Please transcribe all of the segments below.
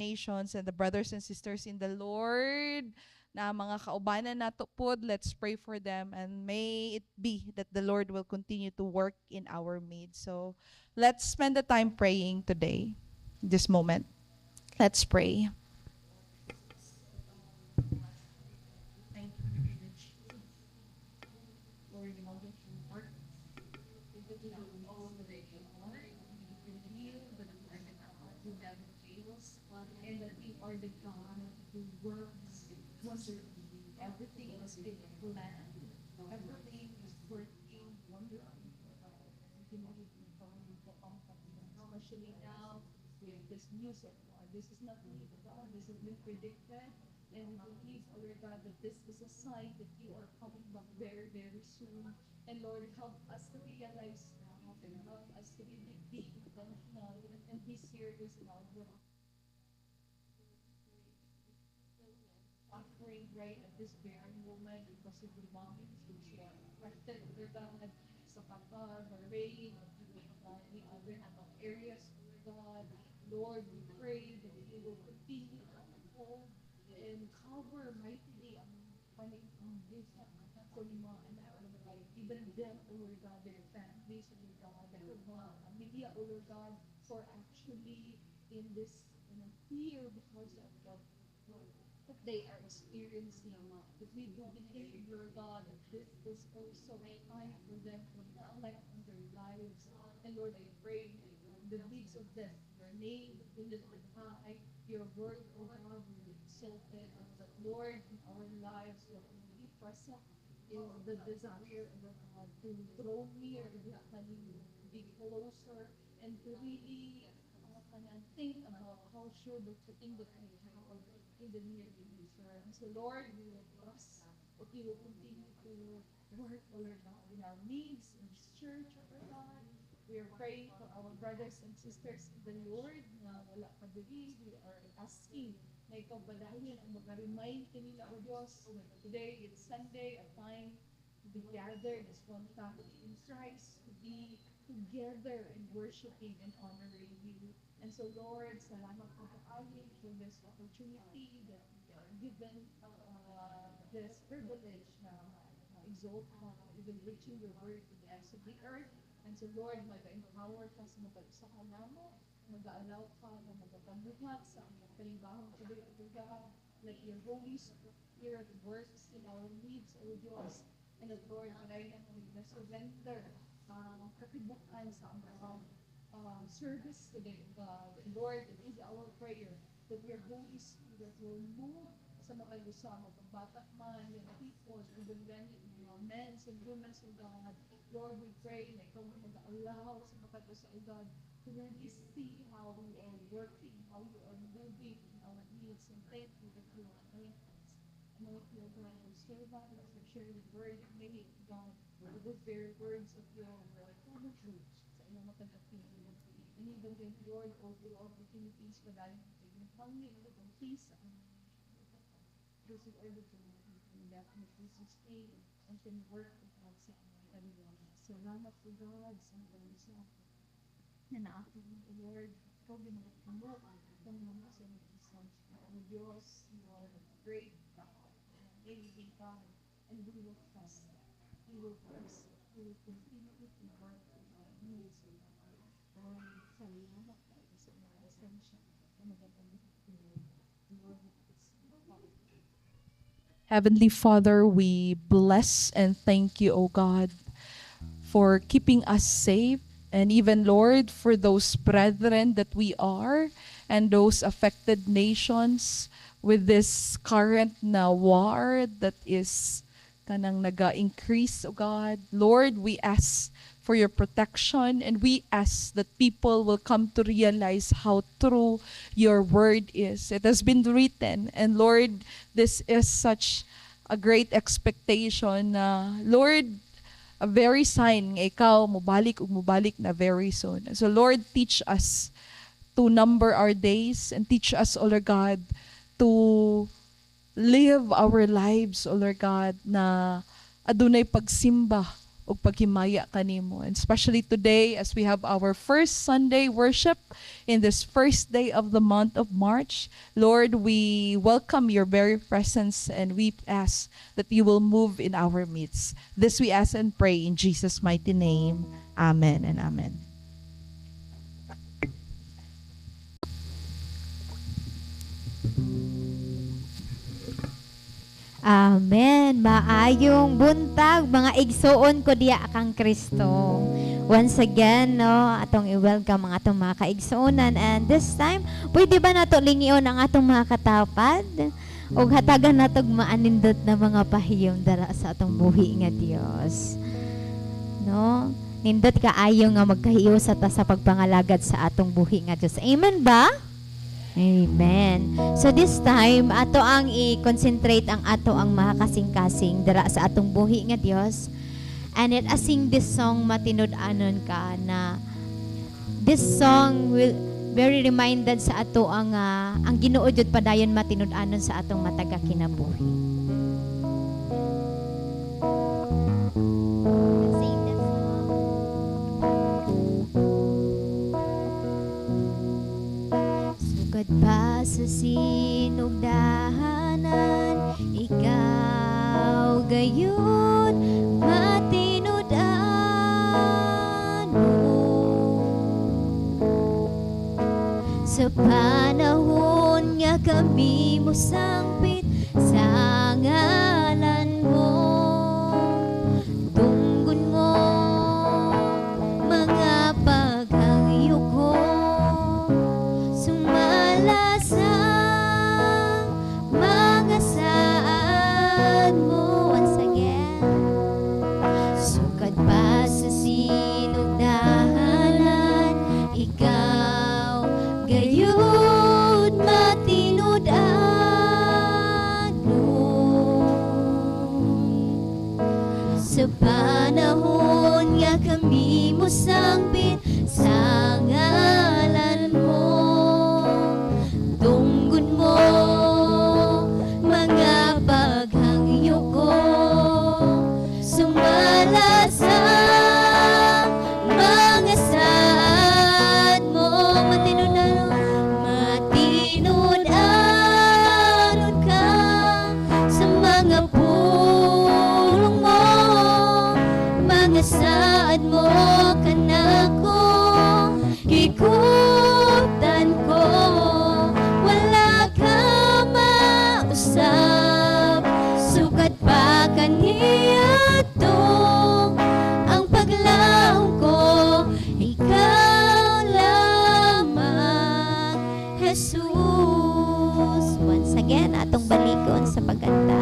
nations and the brothers and sisters in the Lord na mga kaubanan nato pod, let's pray for them and may it be that the Lord will continue to work in our midst. So let's spend the time praying today, this moment. Let's pray. Thank you, Lord, in all that you work, all of the radio, you heal, but you are the God who never fails, and that you are the God who works wonderfully. Everything is being planned, everything is working wonderfully. Especially now with this music, this is not new, God. This has been predicted, and we believe, oh Lord God, that this is a sign that you are coming back very, very soon. And Lord, help us to realize now, and help us to be intentional and be serious about what offering right at this very moment because of the belongings which are affected, Lord God, sa pagka, the rain, the other areas, God. Lord, we pray that you will continue to uphold and cover mightily ang panitang this for mga anak, Lord God. Even them, O Lord God, their families, O Lord God, their mga pamilya, O Lord God, for actually in this fear because of what they are experiencing. But we do believe, Lord God, that this is also a time for them to reflect on their lives. And Lord, I pray the deeds of death, your name will be lifted high, your word, O God, will be exalted. And that, Lord, in our lives, what will be present is the desire of God to draw near, to be closer, and to really think about how sure the thing that we have in the near future. And so, Lord, we will trust that you will continue to work, O Lord God, in our needs in this church, O Lord God. We are praying for our brothers and sisters in the Lord na wala pa diri. We are asking na ikaw balahin ang mag-remind kanila, O Diyos, na today it's Sunday, a time to be gathered as one family in Christ, to be together and worshiping and honoring you. And so, Lord, salamat po kaayo for this opportunity that we are given this privilege na exalt ka, even reaching your word to the ends of the earth. And so, Lord, mag-empower ka sa mag-isa ka namo, mag-allow ka na magpapamuhat sa aming panibahong tuloy at God. Let your Holy Spirit works in our needs, O Diyos. And that, Lord, panay na surrender kakibukan sa aming service today, God. And Lord, it is our prayer that your Holy Spirit will move sa mga lusama, pagbatak man, yung people, even then, men and women of God. Lord, we pray na ikaw mag-allow sa mga lusama, God, to really see how we are working, how you are moving in our needs, and thank you that you are anointing us. Anoint your God and servant, as we share the word, may God, the very words of your word, full of truth, sa inyong matagapin. And even then, Lord, all the opportunities for that, and humbly and little peace, those who are able to definitely sustain and can work with God sa everyone. Salamat po God sa mga sa na naakit ng Lord. Ikaw ginagawa mo itong mga sa isang Diyos, you are a great God, amazing God, and we will trust. We will trust. We will continue to work with our needs. Lord, salamat tayo sa mga asensya na magandang Lord, Heavenly Father, we bless and thank you, O God, for keeping us safe. And even, Lord, for those brethren that we are and those affected nations with this current na war that is kanang naga-increase, O God. Lord, we ask for your protection and we ask that people will come to realize how true your word is. It has been written, and Lord, this is such a great expectation na, Lord, a very sign nga ikaw mubalik ug mubalik na very soon. So Lord, teach us to number our days and teach us, O Lord God, to live our lives, O Lord God, na adunay pagsimba, ug paghimaya kanimo. And especially today as we have our first Sunday worship in this first day of the month of March, Lord, we welcome your very presence and we ask that you will move in our midst. This we ask and pray in Jesus' mighty name. Amen and amen. Amen. Maayong buntag mga igsoon ko diya kang Kristo. Once again, no, atong i-welcome ang atong mga kaigsuonan, and this time, pwede ba nato lingion ang atong mga katapad? O hatagan natog maanindot na mga pahiyom dara sa atong buhi nga Dios. No? Nindot kaayo nga magkahiyo sa ta sa pagpangalagad sa atong buhi nga Dios. Amen ba? Amen. So this time, ato ang i-concentrate ang ato ang makakasing-kasing dara sa atong buhi nga Dios. And it sing this song matinud-anon ka na this song will very reminded sa ato ang Ginoo jud padayon matinud-anon sa atong mataga kinabuhi. Sing that song. Sugad pa sa sinugdahanan, ikaw gayon sa panahon nga kami mo sangpit sa ngalan mo, tunggon mo mga paghangyo ko, sumala sa mga saad mo. Once again, sugad pa sa sinugdahanan, ikaw gayud matinud-anon sa panahon nga kami mo sangpit sa ngalan mo, tunggon mo mga paghangyo ko, sumala sa mga saad mo. Matinud-anon ka sa mga pulong mo, mga saad mo kanako, higutan ko, wala ka mausap, sukat pa kaniya to ang paglaong ko, ikaw lamang, Jesus. Once again, atong balikon sa pagkanta.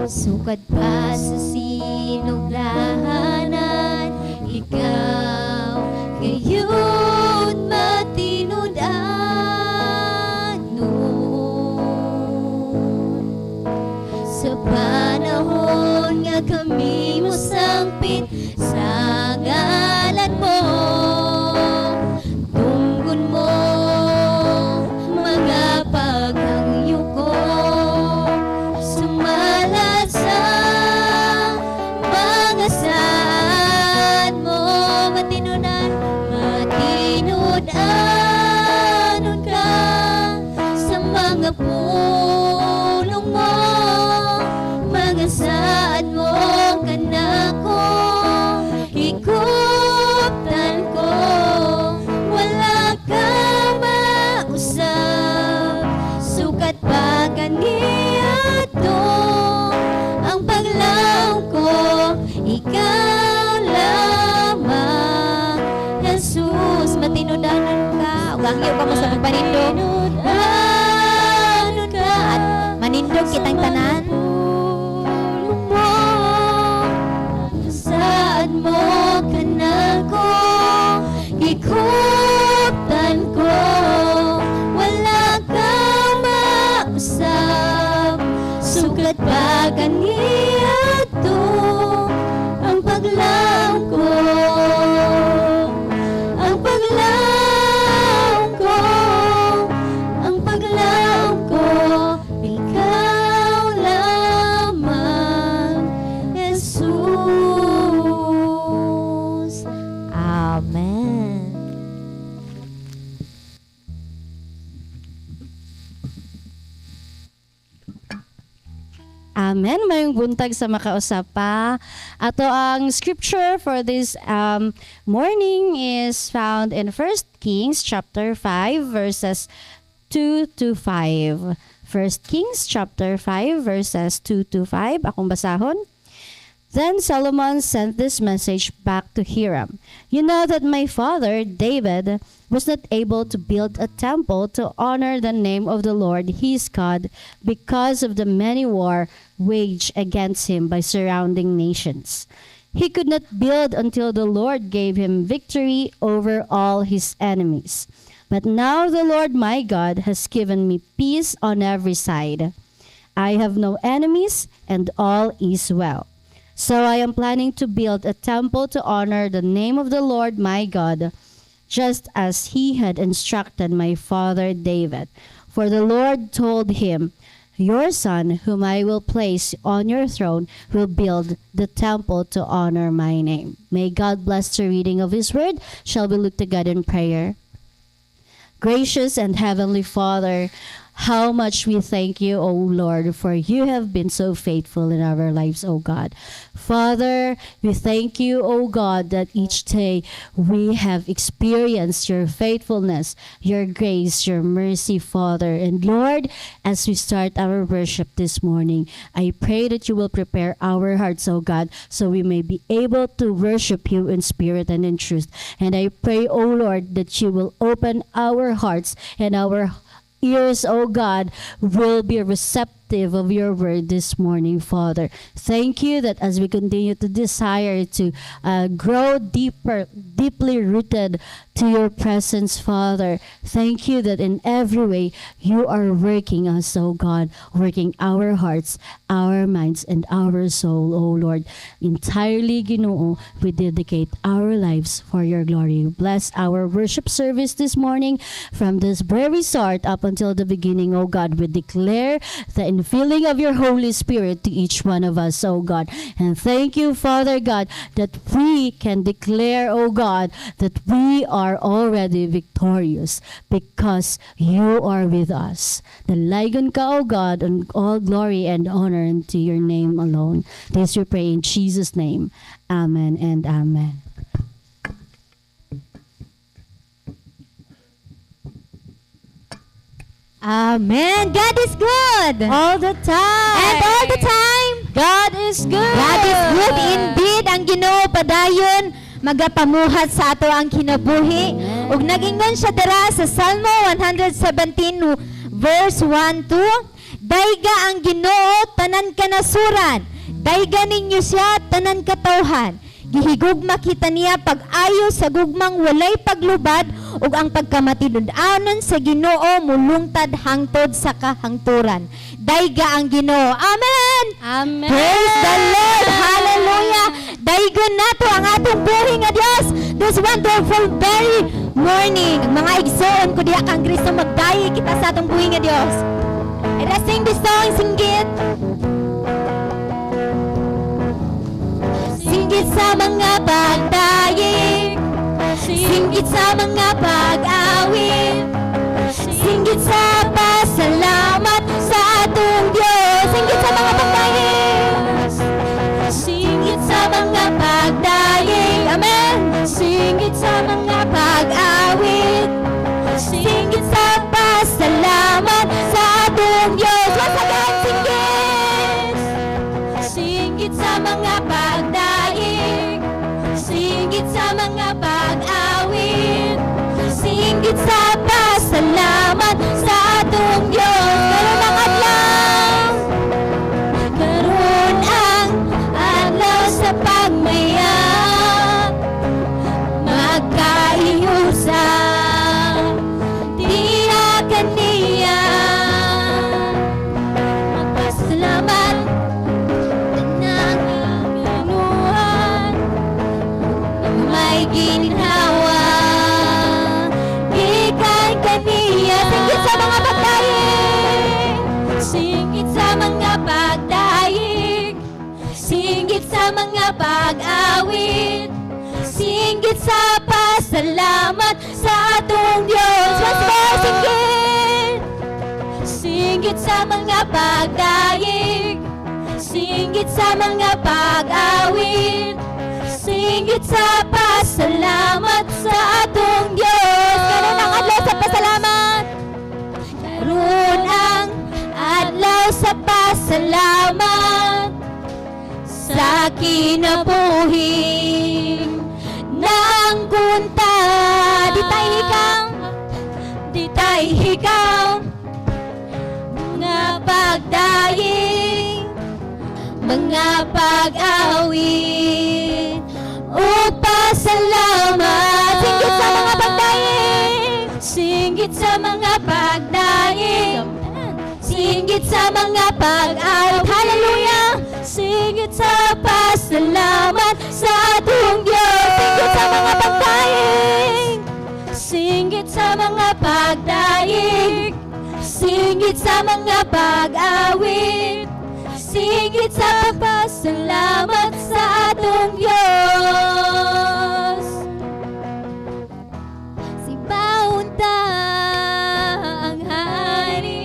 Sukad pa sa sinugdahanan, ikaw gayon matinud-anon sa panahon nga kami mo sangpit sa ngalan mo, tunggon mo mga paghangyo ko, sumala sa mga saad mo. Matinud-anon ka sa mga pulong mo, mga saad mo kanako, higuptan ko, wala ka mausap, sukat pa kaniya to ang paglaong ko, ikaw lamang, Jesus. Matinud-anon ka, ugangyo ka mo sa pagpanindog, matinud-anon ka at manindog kitang tanan. Saan mo kanako, higuptan ko, wala ka mausap, sukat pa kaniya to ang paglaong ko, ang paglaong ko, ang paglaong ko, ikaw lamang, Amen. Mayong buntag sa makausapa. Ato ang scripture for this morning is found in 1 Kings chapter 5 verses 2 to 5. 1 Kings chapter 5 verses 2 to 5. Akong basahon. Then Solomon sent this message back to Hiram. You know that my father, David, was not able to build a temple to honor the name of the Lord his God because of the many war waged against him by surrounding nations. He could not build until the Lord gave him victory over all his enemies. But now the Lord my God has given me peace on every side. I have no enemies and all is well. So I am planning to build a temple to honor the name of the Lord my God, just as he had instructed my father David. For the Lord told him, your son, whom I will place on your throne, will build the temple to honor my name. May God bless the reading of his word. Shall we look to God in prayer? Gracious and heavenly Father, how much we thank you, O Lord, for you have been so faithful in our lives, O God. Father, we thank you, O God, that each day we have experienced your faithfulness, your grace, your mercy, Father. And Lord, as we start our worship this morning, I pray that you will prepare our hearts, O God, so we may be able to worship you in spirit and in truth. And I pray, O Lord, that you will open our hearts and our ears, O God, will be receptive of your word this morning, Father. Thank you that as we continue to desire to grow deeply rooted to your presence, Father, thank you that in every way you are working us, O God, working our hearts, our minds, and our soul, O Lord. Entirely, Ginoo, we dedicate our lives for your glory. Bless our worship service this morning from this very start up until the beginning, O God. We declare the infilling of your Holy Spirit to each one of us, O God. And thank you, Father God, that we can declare, O God, that we are already victorious because you are with us. Dalagan ka, O God, and all glory and honor unto your name alone. This we pray in Jesus' name. Amen and amen. Amen. God is good. All the time. And all the time, God is good. God is good indeed. Ang Ginoo padayon magapamuhat sa ato ang kinabuhi. Ug nagingon siya dira sa Salmo 117 verse 1 to dayga ang Ginoo tanan kanasuran. Dayga ninyo siya tanan katawhan. Gihigugma kita niya pag-ayo sa gugmang walay paglubad ug ang pagkamatinud-anon sa Ginoo mulungtad hangtod sa kahangturan. Dayga ang Ginoo. Amen. Amen. Praise the Lord. Hallelujah. Daygon nato ang atong buhi nga Dios this wonderful very morning. Mga igsoon ko diha kang Kristo magdayi kita sa atong buhi nga Dios. And let's sing this song, singgit. Singgit sa mga pagdayi, singgit sa mga pag-awit, singgit sa pasalamat sa atong Diyos. Singgit sa mga pagdayi, singgit sa mga pagdayi, amen. Singgit sa mga pag-awit, singgit sa pasalamat sa atong Diyos. Once again, singgit. Singgit sa mga pagdaig, singgit sa mga pag-awit, singgit sa pasalamat sa atong Diyos. Karon ang adlaw, karon ang adlaw sa pagmayap, magkaiusan, diha kaniya, magpasalamat ng Panginoon, may ginhawa, ikan kaniya. Singgit sa mga pagdaig, singgit sa mga pagdaig, singgit sa mga pag-awit, singgit sa pasalamat sa atong Diyos. Once more, singgit. Singgit sa mga pagdaig, singgit sa mga pag-awit, singgit sa pasalamat sa atong Diyos. Karon ang adlaw sa pasalamat. Karon ang adlaw sa pasalamat sa kinabuhi ng kunta. Di tayo hikaw mga pagdaing, mga pag-awit o pasalamat. Singgit sa mga pagdaing, singgit sa mga pagdaing, singgit sa mga pag-awit. Hallelujah! Singgit sa pasalamat sa atong Diyos. Singgit sa mga pagdaing, singgit sa mga pagdaing, singgit sa mga pag-awit, singgit sa pasalamat sa atong Diyos. Simbahon ta ang Hari,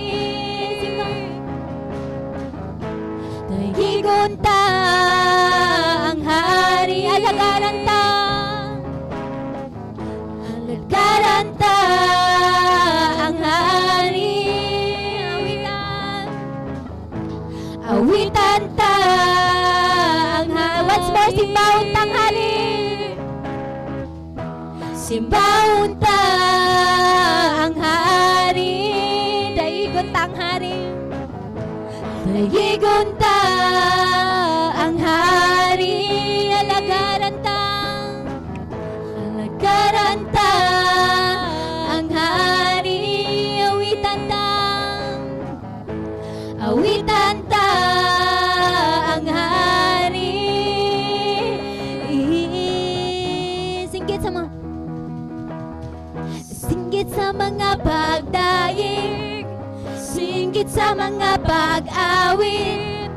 dayigon ta ang Hari, alagaran ta, alagaran ta ang Hari, awitan ta ang Hari. Once more, simbahon ta ang Hari, simbahon ta ang Hari, dayigon ta ang Hari, dayigon ta ang Hari, alagaran ta, alagaran ta ang Hari, awitan ta, awitan ta ang Hari. Singgit sa mga, singgit sa mga pagdaing, singgit sa mga pag-awit,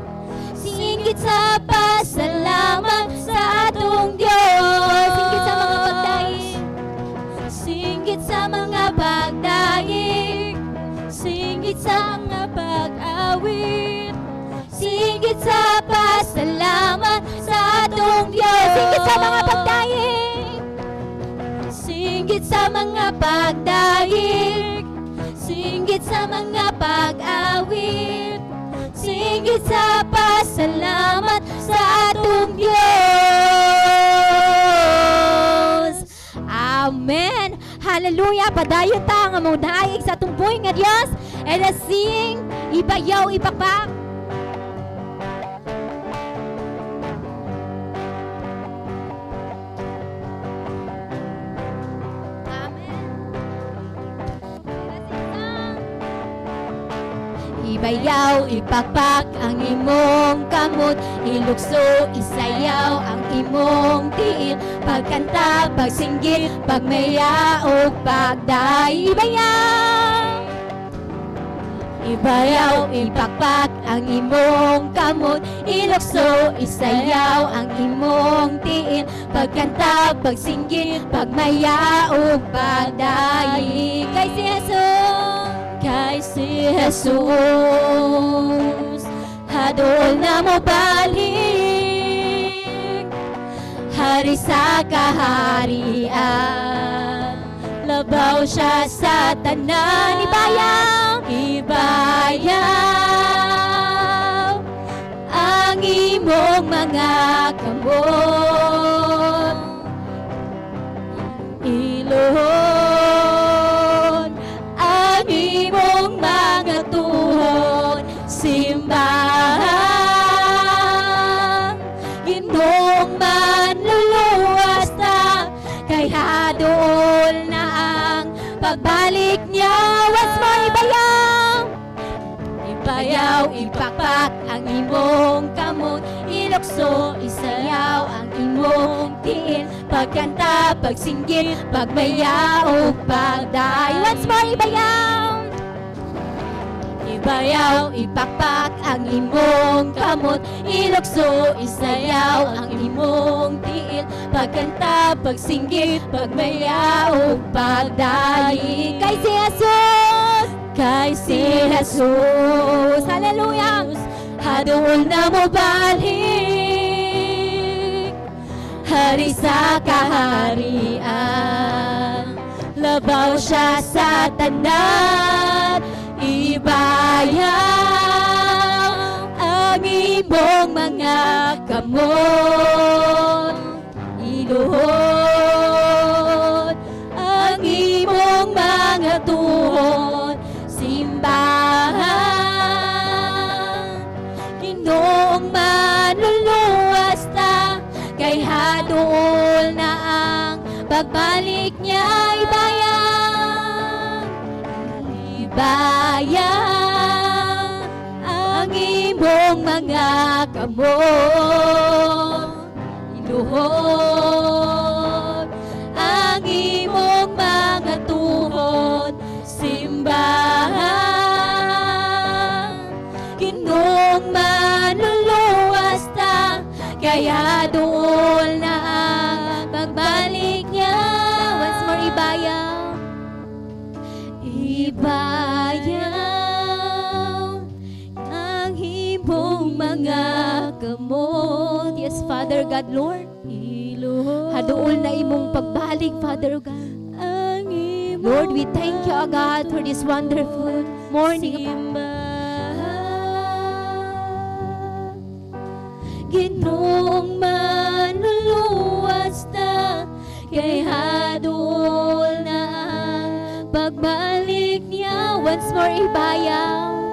singgit sa pasalamat sa atong Diyos. Singgit sa mga pagdaing, singgit sa mga pagdaing, singgit sa mga pag-awit, singgit sa pasalamat sa atong Diyos. Singgit sa mga pagdaing, singgit sa mga pagdaing, singgit sa mga pag-awit, singgit sa pasalamat sa atong Diyos. Amen. Hallelujah. Padayon ta nga mong daig sa atong buhay nga Diyos. And let's sing, ibayaw, ipakpak. Ibayaw, ipakpak ang imong kamot, ilukso, isayaw ang imong tiil, pagkanta, pagsinggit, pagmaya o pagday. Ibayaw, ibayaw, ipakpak ang imong kamot, ilukso, isayaw ang imong tiil, pagkanta, pagsinggit, pagmaya o pagday. Kay si Jesus, kay si Jesus, hadol na mo balik, hari sa kaharian, labaw siya sa tanan. Ibayaw, ibayaw ang imong mga kamot, iluhon ang imong mga tuhod, simbahan Ginoong manluluwas na, kay hadol na ang pagbalik niya. Once more, ibayaw, ibayaw, ipakpak ang imong kamot, ilukso, isayaw ang imong tiil, pagkanta, pagsinggit, pagmaya o pagday. Once more, ibayaw, ibayaw, ipakpak ang imong kamot, ilukso, isayaw ang imong tiil, pagkanta, pagsinggit, pagmaya o pagday. Kay si Jesus, kay si Jesus, hallelujah, hadool na mo balik, hari sa kaharian. Labaw siya sa tanan, ibayang ang imong mga kamot, iluhod ang imong mga tuhod, simbahan. Ginoong manluluwas ta, kay haduol na ang pagbalik niya, ibayang, ibayang ang imong mga kamot, iluhod ang imong mga tuhod, simbahan. Ginoong manluluwas ta, kaya doon na ang pagbalik niya. Once more, ibayang, ibayang ang imong mga kamot. Yes, Father God, Lord, hadool na imong pagbalik, Father God. Lord, we thank you, O God, for this wonderful morning. Ginoong manluluwas na, kay hadool na ang pagbalik niya. Once more, ibayang,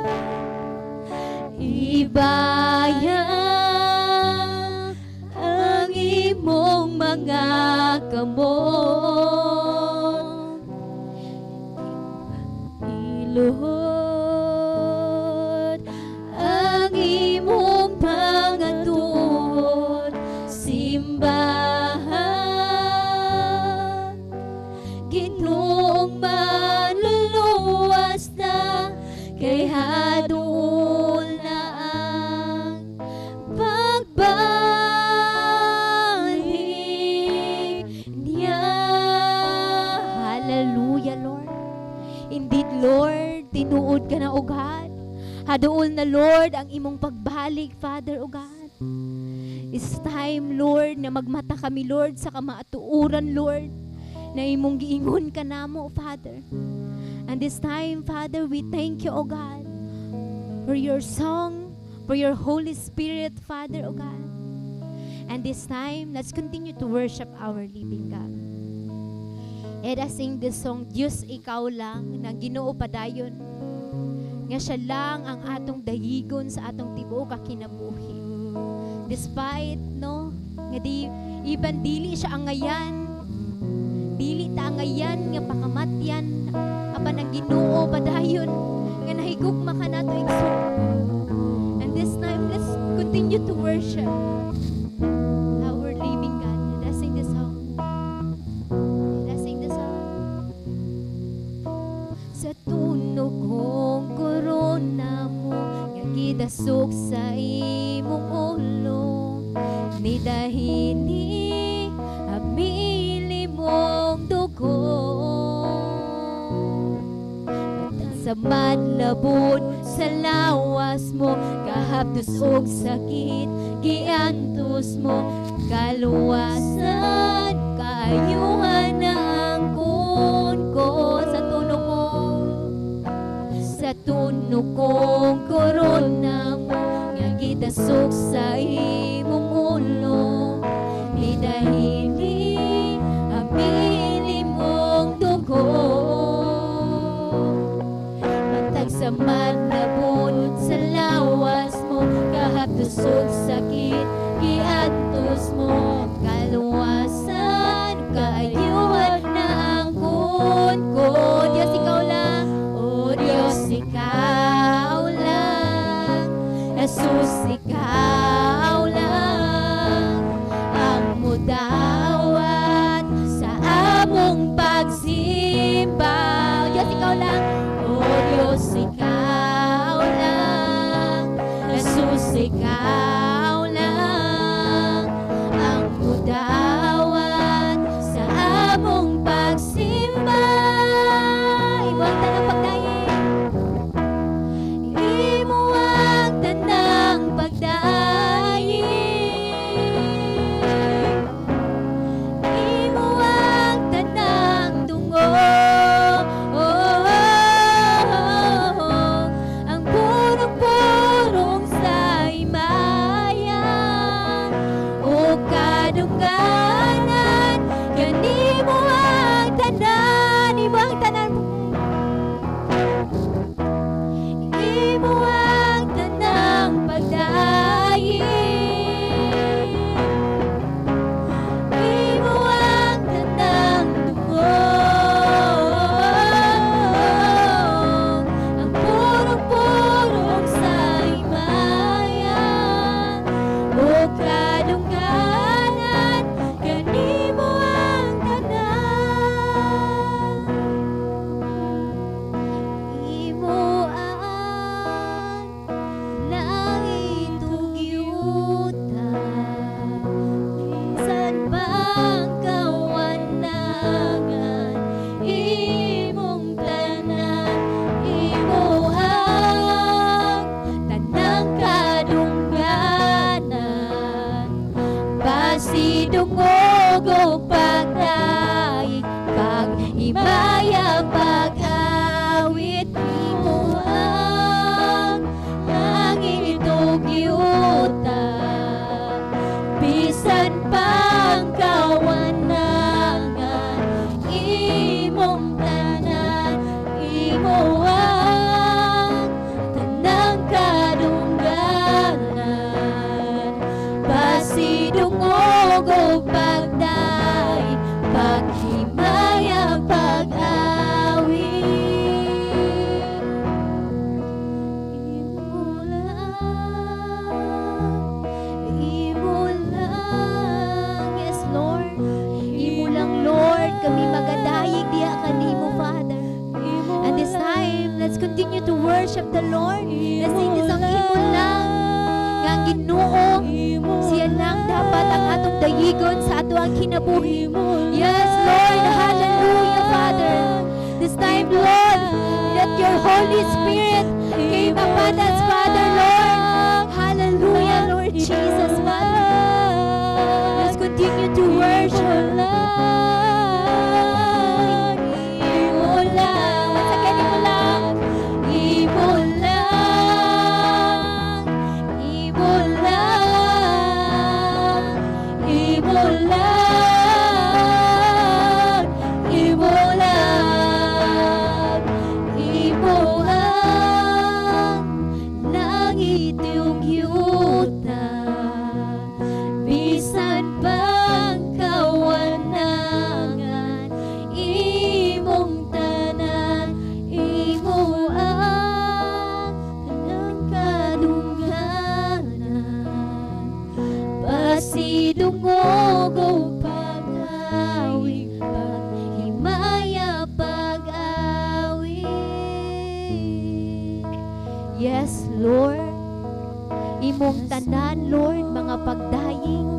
ibayang ang imong mga kamot, iluhod ang imong mga tuhod, simbahan. Ginoong manluluwas na, kay hadool na ang pagbalik niya. Hallelujah, Lord. Indeed, Lord, tinuod ka na, O God. Hadool na, Lord, ang imong pagbalik, Father, O God. It's time, Lord, na magmata kami, Lord, sa kamaatuuran, Lord, na imong giingon ka namo, Father. And this time, Father, we thank you, O God, for your song, for your Holy Spirit, Father, O God. And this time, let's continue to worship our living God. Let us sing this song, Diyos Ikaw Lang, ng Ginoo Padayon. Nga siya lang ang atong dayigon sa atong tibuok kakinabuhi. Despite, no, nga iban dili siya ang ngayan, dili ta ang ngayan nga pakamatyan, apan ang Ginoo Padayon, nga nahigugma ka nato igsoon. And this time, let's continue to worship our living God. Let us sing this song. Sa tunog kong korona mo, nga gidasok sa imong ulo, ni dahini abili mong dugo. Matang sa madlabod sa lawas mo, kahapdos og sakit giantos mo, kaluwasan kaayuhan na ang kunko. Sa tunog kong korona mo, nga gidasok sa imong ulo, ni dahili abili mong dugo. Matag sa madlabon sa lawas mo, kahapdos og sakit giantos mo, kaluwasan kaayuhan na ang kunko. Diyos ikaw lang, o Diyos ikaw lang, Jesus ikaw lang, ang mudawat sa among pagsimba. Diyos ikaw lang, o Diyos ikaw lang, Jesus ikaw lang, ang worship the Lord. Let's sing this song, imo lang nga ang Ginoo, siya lang dapat ang atong dayigon sa ato ang kinabuhi. Yes, Lord, hallelujah, Father. This time, Lord, let your Holy Spirit came upon us, Father, Lord. Hallelujah, Lord Jesus, Father. Let's continue to worship. Imo lang. Once again, imo lang. Imo lang. Imo lang. Imo lang. Imo lang. Imo lang. Langit yung yuta, bisan pang kawanangan, imong tanan, imo ang kadungganan. Pasidungog o pag-awi, paghimaya pag-awi. Yes, Lord. Imong tanan, Lord, mga pagdaying.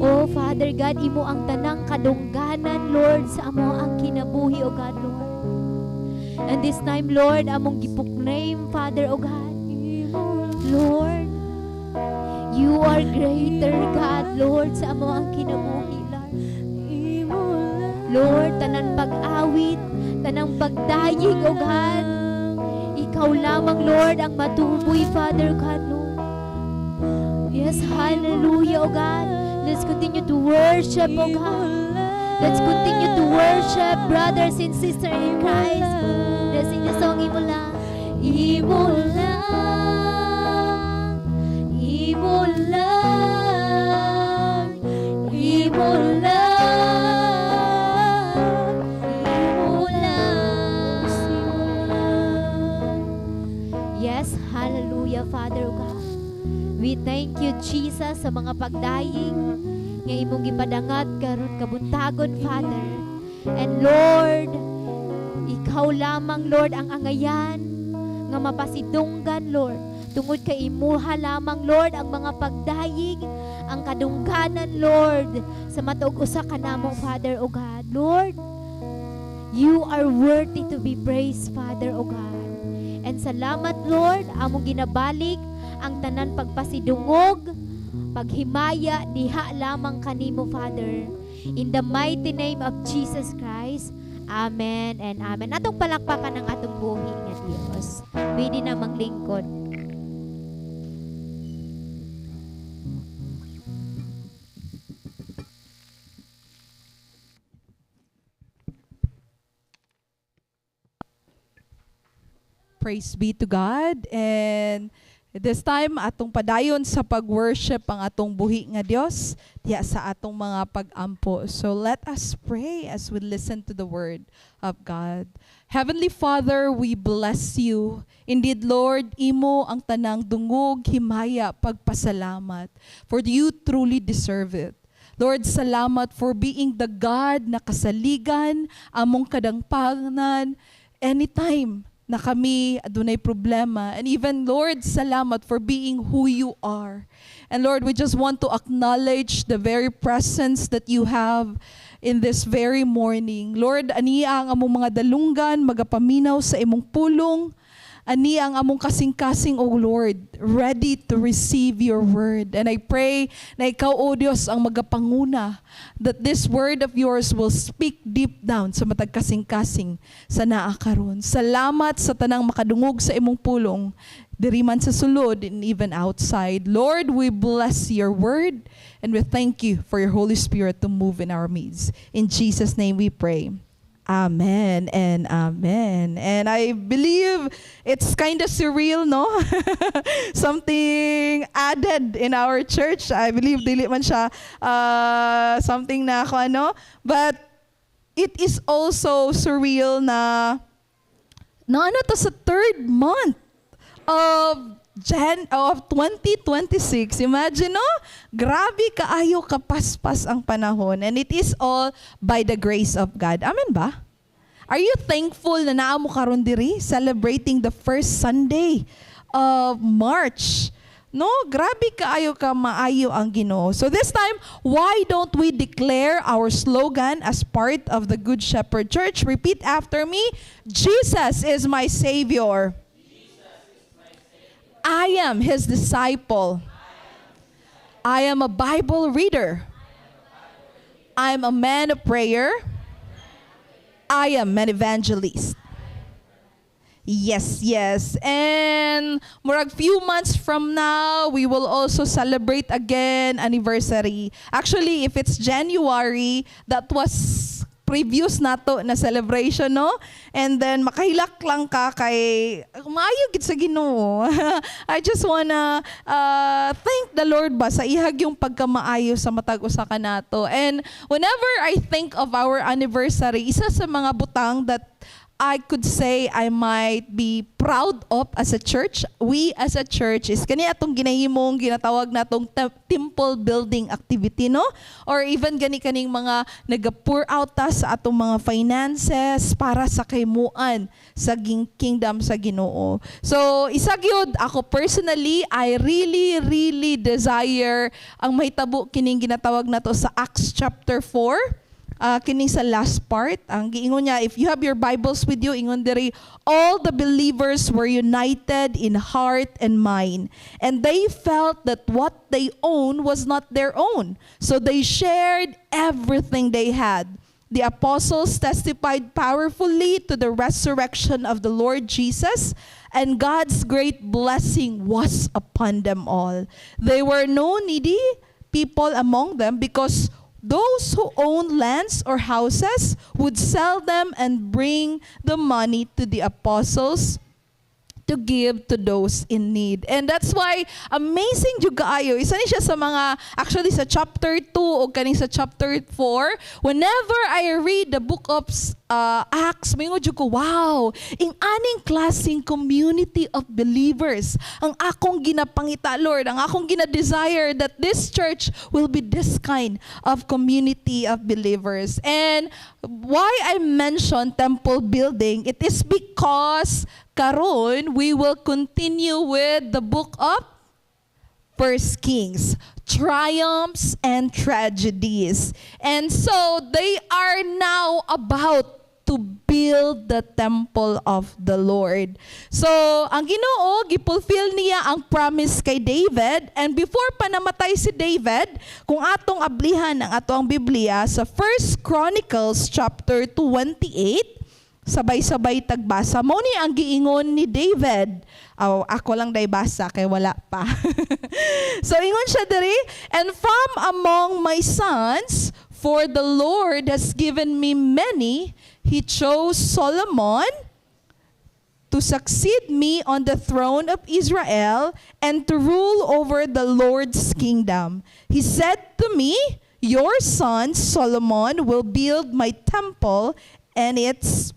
Oh, Father God, imo ang tanang kadungganan, Lord, sa amo ang kinabuhi, O God, Lord. And this time, Lord, among gipukname, Father, O God. Lord, you are greater, God, Lord, sa amo ang kinabuhi, Lord. Lord, tanan pag-awit, tanang pagdaying, O God. Ikaw lamang, Lord, ang matuboy, Father God, Lord. Yes, hallelujah, O God. Let's continue to worship, O God. Let's continue to worship, brothers and sisters in Christ. Let's sing the song, Imo lang. Imo lang. Imo lang. Imo lang. Imo lang. Yes, hallelujah, Father God. We thank you, Jesus, sa mga pagdaying nga imong gipadangat karon kabuntagon, Father. And Lord, ikaw lamang, Lord, ang angayan nga mapasidunggan, Lord. Tungod kay imuha lamang, Lord, ang mga pagdaying, ang kadungganan, Lord, sa matuog usa ka namo, Father, O God. Lord, you are worthy to be praised, Father, O God. And salamat, Lord, among ginabalik ang tanan pagpasidungog, paghimaya, diha lamang kanimo, Father. In the mighty name of Jesus Christ, Amen and Amen. Atong palakpakan ng atong buhi nga Dios. Pwede na maglingkod. Praise be to God. And this time, atong padayon sa pag-worship ang atong buhi nga Dios diya sa atong mga pag-ampo. So let us pray as we listen to the word of God. Heavenly Father, we bless you. Indeed, Lord, imo ang tanang dungog, himaya, pagpasalamat. For you truly deserve it. Lord, salamat for being the God na kasaligan, among kadangpanan, anytime na kami adunay problema. And even, Lord, salamat for being who you are. And Lord, we just want to acknowledge the very presence that you have in this very morning. Lord, aniya ang among mga dalunggan, magapaminaw sa imong pulong. Ani ang among kasing-kasing, O Lord, ready to receive your word. And I pray na ikaw, O Diyos, ang magapanguna, that this word of yours will speak deep down sa matag kasing-kasing sa naakaron. Salamat sa tanang makadungog sa imong pulong, diri man sa sulod and even outside. Lord, we bless your word and we thank you for your Holy Spirit to move in our midst. In Jesus' name we pray. Amen and amen. And I believe it's kind of surreal, no? Something added in our church. I believe dili man siya something na ako ano. But it is also surreal na ano to sa third month of 2026. Imagine, no? Grabe kaayo kapaspas ang panahon. And it is all by the grace of God. Amen ba? Are you thankful na naa mo karon diri celebrating the first Sunday of March? No, grabe kaayo ka maayo ang Ginoo. So this time, why don't we declare our slogan as part of the Good Shepherd Church? Repeat after me. Jesus is my Savior. I am His disciple. I am a Bible reader. I am a man of prayer. I am an evangelist. Yes. And murag few months from now, we will also celebrate again anniversary. Actually, if it's January, that was previous nato na celebration, no? And then makahilak lang ka kay maayo gid sa Ginoo. I just wanna thank the Lord ba sa ihag yung pagkamaayo sa matag usa ka nato. And whenever I think of our anniversary, isa sa mga butang that I could say I might be proud of as a church. We as a church is kani atong ginahimong ginatawag natong temple building activity, no? Or even gani kaning mga nag-pour out ta sa atong mga finances para sa kaymuan sa kingdom sa Ginoo. So isa gyud ako personally, I really desire ang mahitabo kining ginatawag nato sa Acts chapter 4. Kining sa last part, ang giingon niya, if you have your Bibles with you, ingon diri, all the believers were united in heart and mind, and they felt that what they owned was not their own, so they shared everything they had. The apostles testified powerfully to the resurrection of the Lord Jesus, and God's great blessing was upon them all. There were no needy people among them, because those who own lands or houses would sell them and bring the money to the apostles to give to those in need. And that's why amazing jud kaayo. Isa ni siya sa mga, actually sa chapter 2 o kaning sa chapter 4, whenever I read the book of Acts, mingon jud ko, wow, ing aning klaseng community of believers ang akong ginapangita, Lord, ang akong gina-desire that this church will be this kind of community of believers. And why I mention temple building, it is because karon we will continue with the book of First Kings, triumphs and tragedies. And so they are now about to build the temple of the Lord. So, ang Ginoo gipulfill niya ang promise kay David, and before pa namatay si David, kung atong ablihan ang atong Biblia sa 1 Chronicles chapter 28, sabay-sabay tagbasa. Mao ni ang giingon ni David. Ako lang day basa kay wala pa. So ingon siya diri, and from among my sons, for the Lord has given me many, He chose Solomon to succeed me on the throne of Israel and to rule over the Lord's kingdom. He said to me, your son Solomon will build my temple and its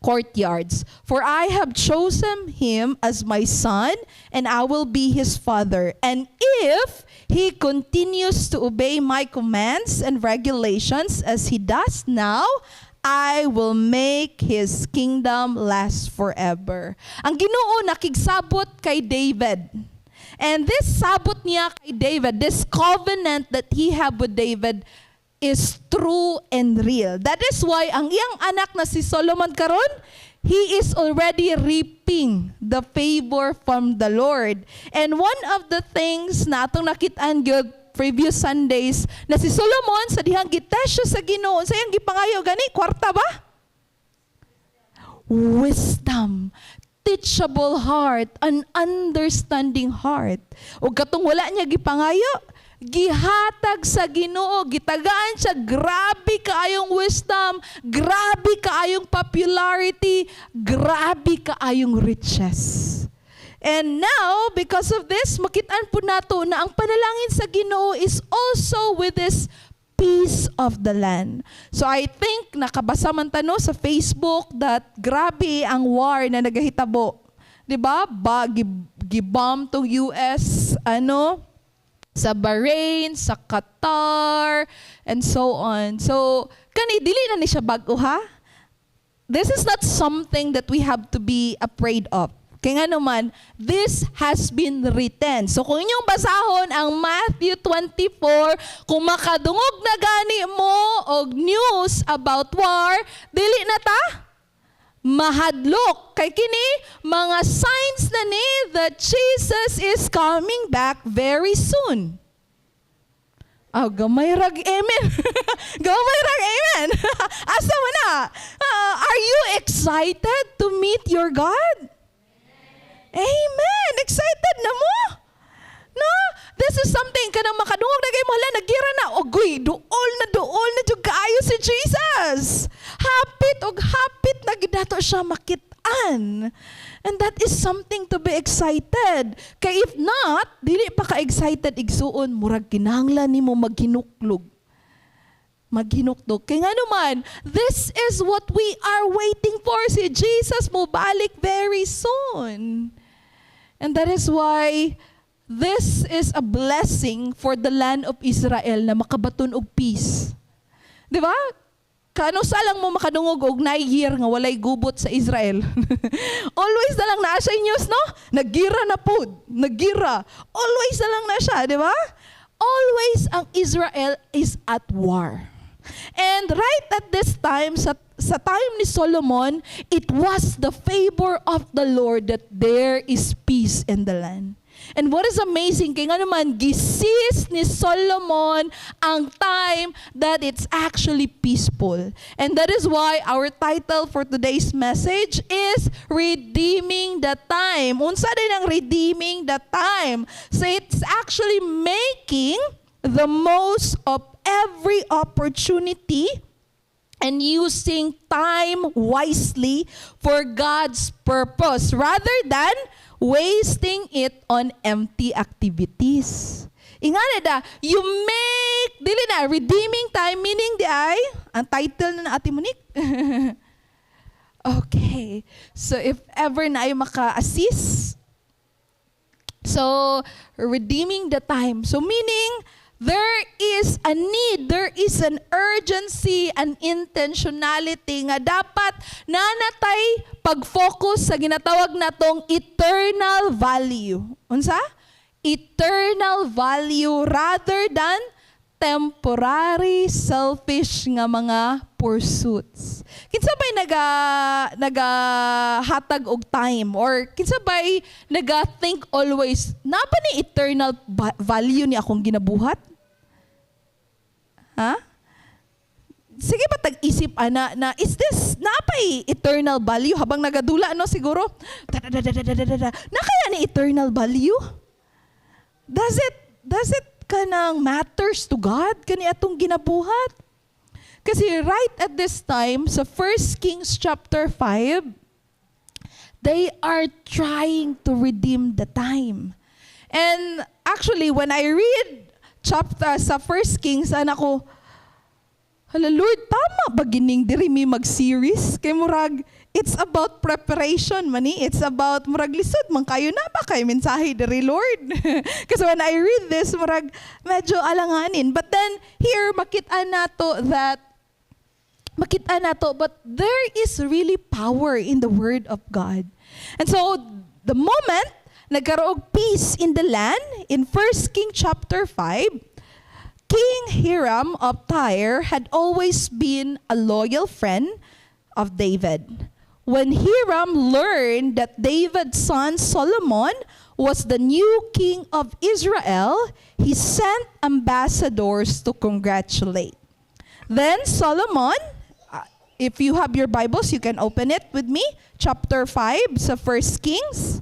courtyards. For I have chosen him as my son, and I will be his father. And if he continues to obey my commands and regulations as he does now, I will make his kingdom last forever. Ang Ginoo nakigsabot kay David. And this sabot niya kay David, this covenant that he have with David, is true and real. That is why ang iyang anak na si Solomon karon, he is already reaping the favor from the Lord. And one of the things na atong nakitaan gyud previous Sundays, na si Solomon sa dihang gitesyo sa Ginoo, sa iyang gipangayo gani kwarta ba? Wisdom, teachable heart, an understanding heart. O katong wala niya gipangayo, gihatag sa Ginoo, gitagaan siya, grabe kaayong wisdom, grabe kaayong popularity, grabe kaayong riches. And now, because of this, makitaan po nato na ang panalangin sa Ginoo is also with this peace of the land. So I think nakabasa man tano sa Facebook that grabe ang war na nagahitabo. 'Di ba? Gibomb tong US sa Bahrain, sa Qatar, and so on. So, kani dili na ni siya bag-o ha? this is not something that we have to be afraid of. Kaya nga naman, this has been written. So kung inyong basahon ang Matthew 24, kung makadungog na gani mo og news about war, dili na ta mahadlok. Kay kini, mga signs na ni that Jesus is coming back very soon. Oh, gamay rag amen. Gamay rag amen. Asa mo na? Are you excited to meet your God? Amen. Excited na mo? No? This is something kanang makadungog na kayo mahala, nagira na, ogoy, duol na dyan kaayo si Jesus. Hapit na gidato siya makitaan. And that is something to be excited. Kaya if not, dili pa ka-excited igsuon, murag kinahanglan nimo maghinuklog. Maghinukdog. Kaya nga naman, this is what we are waiting for. Si Jesus mo balik very soon. And that is why this is a blessing for the land of Israel na makabaton og peace. Di ba? Kano sa lang mo makadungog og 9 year nga walay gubot sa Israel. Always na lang na siya news, no? Nagira na po. Nagira. Always na lang na siya, di ba? Always ang Israel is at war. And right at this time, sa time ni Solomon, it was the favor of the Lord that there is peace in the land. And what is amazing, kaya nga naman, gisis ni Solomon ang time that it's actually peaceful. And that is why our title for today's message is Redeeming the Time. Unsa din ang redeeming the time? So it's actually making the most of every opportunity and using time wisely for God's purpose rather than wasting it on empty activities. Ingana da, you make, dili na, redeeming time, meaning di ay, ang title na Ate Monique. Okay. So if ever na ay maka-assist, so redeeming the time. So meaning, there is a need, there is an urgency, an intentionality nga dapat nanatay pag-focus sa ginatawag natong eternal value. Unsa? Eternal value rather than temporary, selfish nga mga pursuits. Kinsa ba'y nagahatag og time or kinsa ba'y naga-think always na ba ni eternal value ni akong ginabuhat? Ha? Sige ba tag-isip ana na is this napay eternal value habang nagadula no siguro? Na kaya ni eternal value? Does it kanang matters to God kani atong ginabuhat? Kasi right at this time sa 1 Kings chapter 5, they are trying to redeem the time. And actually when I read chapter sa 1 Kings, ko, hala Lord, tama ba gining diri mi mag-series? Kay murag, it's about preparation mani. It's about murag lisod man kayo na ba kay mensahe diri Lord? Kasi when I read this, murag medyo alanganin. But then here makita nato but there is really power in the word of God. And so the moment nagkaroog peace in the land in 1 King chapter 5, King Hiram of Tyre had always been a loyal friend of David. When Hiram learned that David's son Solomon was the new king of Israel, he sent ambassadors to congratulate. Then Solomon, if you have your Bibles, you can open it with me, chapter 5 sa 1 Kings.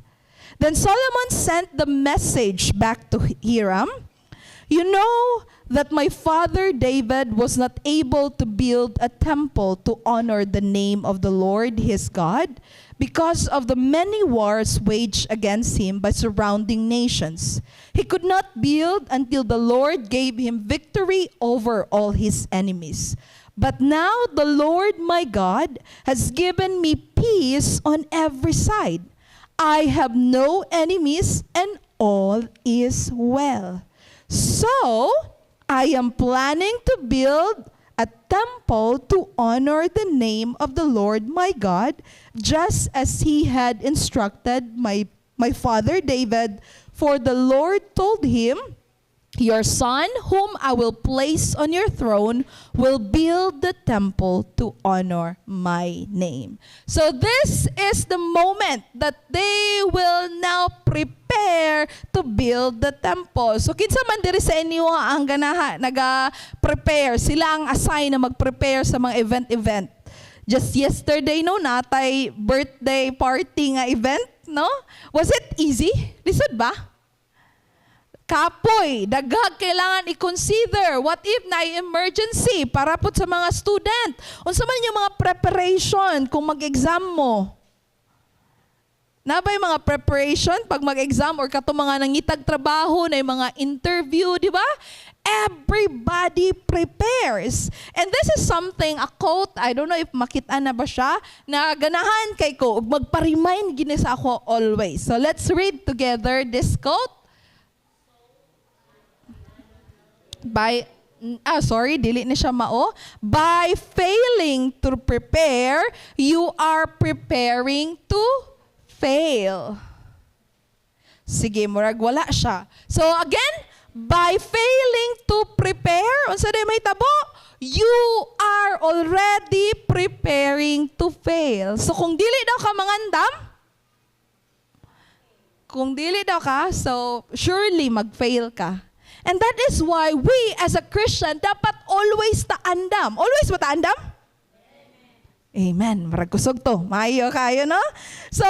Then Solomon sent the message back to Hiram, "You know that my father David was not able to build a temple to honor the name of the Lord his God because of the many wars waged against him by surrounding nations. He could not build until the Lord gave him victory over all his enemies. But now the Lord my God has given me peace on every side. I have no enemies and all is well. So I am planning to build a temple to honor the name of the Lord my God, just as he had instructed my father David. For the Lord told him, your son, whom I will place on your throne, will build the temple to honor my name. So this is the moment that they will now prepare to build the temple. So kinsa man diri sa inyo ang ganaha naga-prepare, sila ang assign na mag-prepare sa mga event. Just yesterday, no, natay birthday party nga event, no? Was it easy? Lisod ba? Kapoy, daghang kailangan i-consider. What if na emergency para po sa mga student? Unsa man yung mga preparation kung mag-exam mo? Na ba yung mga preparation pag mag-exam or kato mga nangitag trabaho na yung mga interview, di ba? Everybody prepares. And this is something, a quote, I don't know if makita na ba siya, na ganahan kay ko, magpa-remind gini sa ako always. So let's read together this quote. Dili na siya mao. By failing to prepare, you are preparing to fail. Sige, murag wala siya. So again, by failing to prepare, unsa day may tabo? You are already preparing to fail. So kung dili daw ka mangandam, so surely mag-fail ka. And that is why we as a Christian dapat always taandam. Always ba taandam? Amen. Marag kusog to. Maayo kayo, no? So,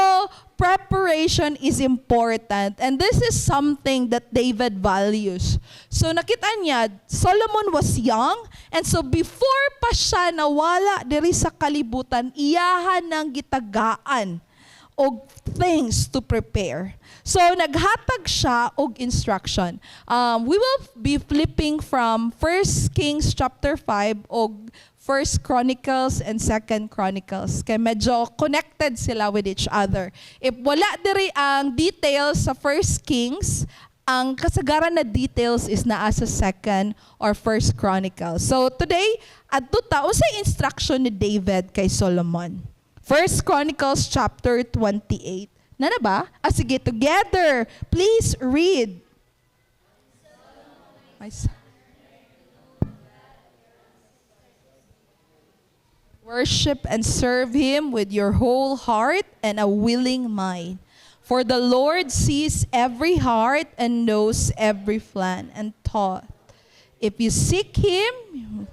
preparation is important. And this is something that David values. So, nakita niya, Solomon was young. And so, before pa siya nawala diri sa kalibutan, iyahan ng gitagaan og things to prepare. So, naghatag siya og instruction. We will be flipping from 1 Kings chapter 5 og 1 Chronicles and 2 Chronicles. Kaya medyo connected sila with each other. If wala diri ang details sa 1 Kings, ang kasagaran na details is naa sa 2 or 1 Chronicles. So, today, adto ta unsay instruction ni David kay Solomon. 1 Chronicles chapter 28. Na ba? Sige, together. Please read. Worship and serve Him with your whole heart and a willing mind. For the Lord sees every heart and knows every plan and thought. If you seek Him,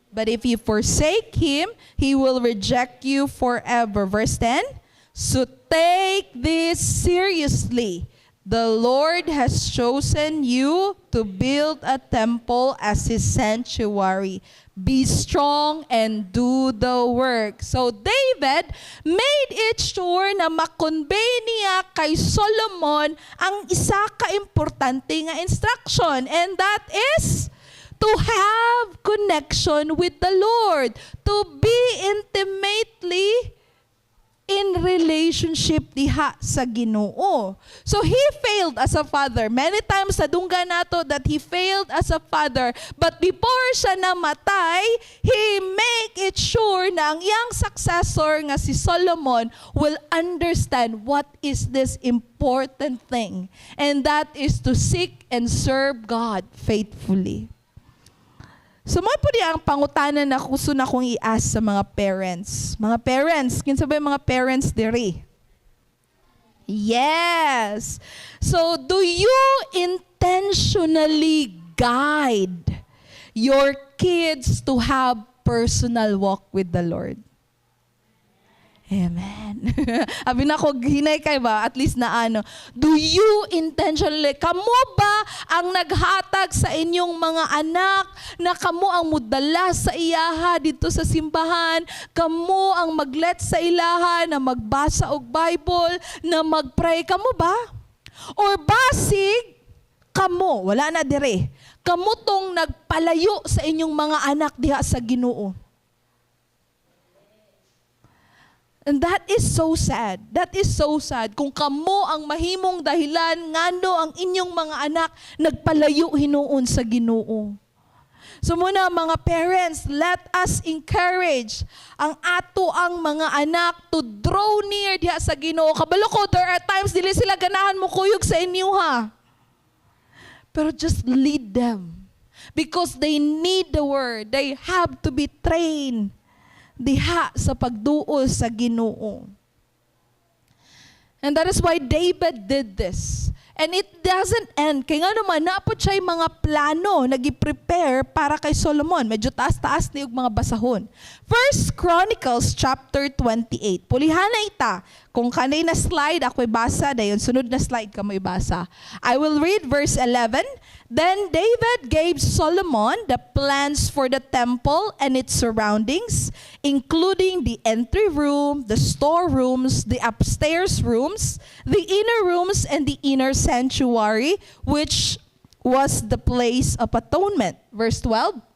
but if you forsake Him, He will reject you forever. Verse 10. So take this seriously. The Lord has chosen you to build a temple as His sanctuary. Be strong and do the work. So David made it sure na makonvey niya kay Solomon ang isa ka importante nga instruction, and that is to have connection with the Lord, to be intimately in relationship diha sa Ginoo. So he failed as a father. Many times nadunggan nato that he failed as a father, but before siya namatay, he make it sure na ang iyang successor nga si Solomon will understand what is this important thing, and that is to seek and serve God faithfully. So, mo po di ang pangutanan na gusto na kong i-ask sa mga parents. Mga parents, kinsa ba yung mga parents diri? Yes. So, do you intentionally guide your kids to have personal walk with the Lord? Amen. Abi na ko, hinay kay ba? At least na ano. Do you intentionally, kamo ba ang naghatag sa inyong mga anak na kamo ang mudala sa iyaha dito sa simbahan? Kamo ang maglet sa ilaha na magbasa og Bible, na magpray? Kamo ba? Or basig, kamo, wala na dire. Kamo tong nagpalayo sa inyong mga anak diha sa Ginoo. And that is so sad. That is so sad. Kung kamo ang mahimong dahilan ngano ang inyong mga anak nagpalayo hinuon sa Ginoo. So muna mga parents, let us encourage ang ato ang mga anak to draw near diha sa Ginoo. Kabalo ko, there are times dili sila ganahan mo kuyog sa inyo ha. Pero just lead them. Because they need the word. They have to be trained diha sa pagduol sa Ginoo. And that is why David did this. And it doesn't end. Kaya nga naman, naapot siya yung mga plano na gi-prepare para kay Solomon. Medyo taas-taas na yung mga basahon. First Chronicles chapter 28. Pulihan na ita. Kung kanay na slide, ako'y basa. Dayon, sunod na slide ka mo'y basa. I will read verse 11. Then David gave Solomon the plans for the temple and its surroundings, including the entry room, the storerooms, the upstairs rooms, the inner rooms, and the inner sanctuary, which was the place of atonement. Verse 12.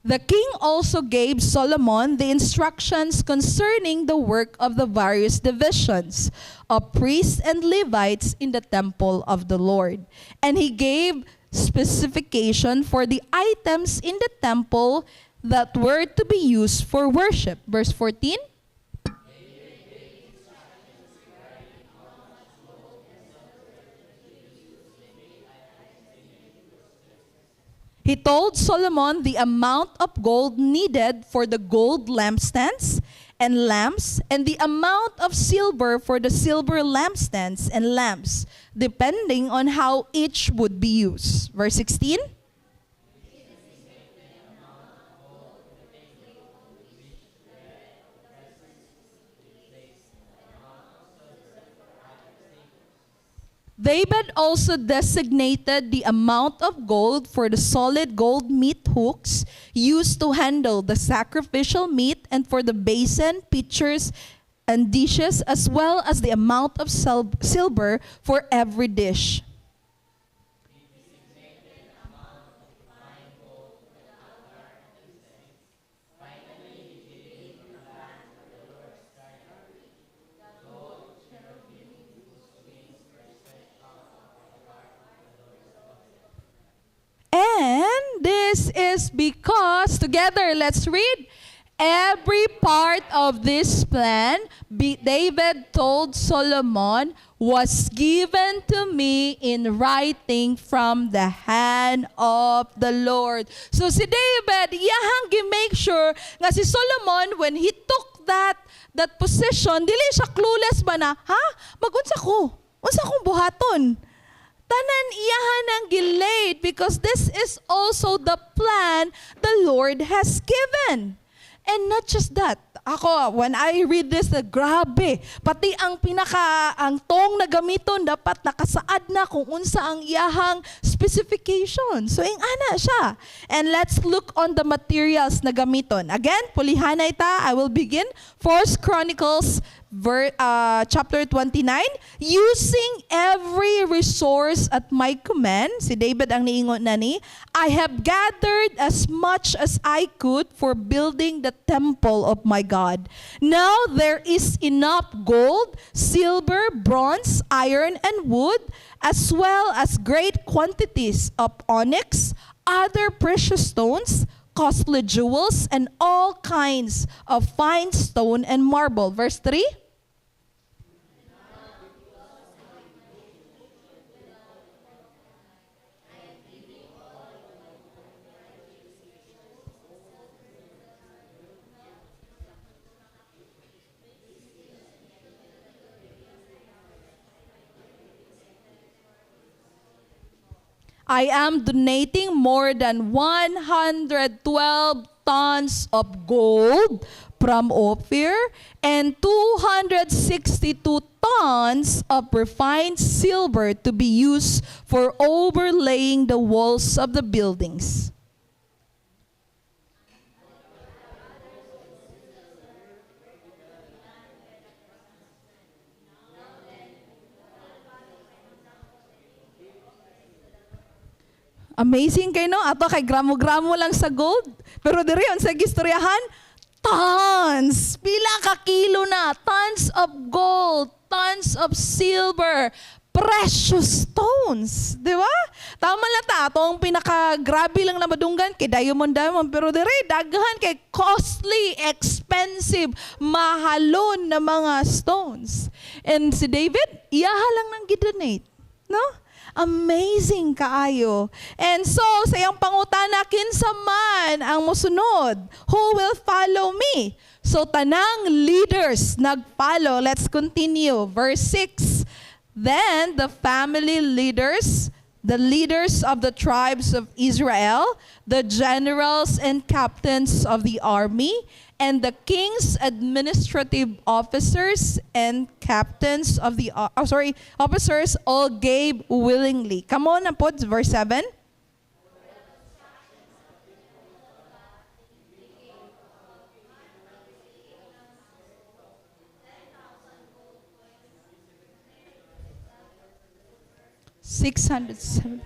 The king also gave Solomon the instructions concerning the work of the various divisions of priests and Levites in the temple of the Lord. And he gave specification for the items in the temple that were to be used for worship. Verse 14. He told Solomon the amount of gold needed for the gold lampstands and lamps, and the amount of silver for the silver lampstands and lamps, depending on how each would be used. Verse 16. David also designated the amount of gold for the solid gold meat hooks used to handle the sacrificial meat and for the basin, pitchers, and dishes, as well as the amount of silver for every dish. And this is because, together, let's read. Every part of this plan, David told Solomon, was given to me in writing from the hand of the Lord. So si David, iyahang gi-make sure nga si Solomon, when he took that position, dili siya clueless ba na, ha? Magunsa ko? Unsa kong buhaton? Tanan iyahan ang gilaid because this is also the plan the Lord has given. And not just that. Ako, when I read this, grabe. Pati ang tong na gamiton, dapat nakasaad na kung unsa ang iyahang specification. So, ana siya. And let's look on the materials na gamiton. Again, pulihan na ita. I will begin. 1 Chronicles chapter 29, using every resource at my command, si David ang niingon na ni, I have gathered as much as I could for building the temple of my God. Now there is enough gold, silver, bronze, iron, and wood, as well as great quantities of onyx, other precious stones, costly jewels, and all kinds of fine stone and marble. Verse 3. I am donating more than 112 tons of gold from Ophir and 262 tons of refined silver to be used for overlaying the walls of the buildings. Amazing kayo, no? Ato kay gramo-gramo lang sa gold. Pero diri on sa gistoryahan, tons. Pila ka kilo na. Tons of gold, tons of silver, precious stones. Di ba? Tama lang ta. Atong pinaka-grabe lang na madunggan kay diamond. Pero diri, daghan kay costly, expensive, mahalon na mga stones. And si David, iyaha lang nang gidonate. No? Amazing kaayo. And so, sa iyang pangutana, kinsa man ang musunod? Who will follow me? So, tanang leaders nag-follow. Let's continue. Verse 6. Then, the family leaders, the leaders of the tribes of Israel, the generals and captains of the army, and the king's administrative officers and captains of the officers all gave willingly. Come on, put verse 7. $607.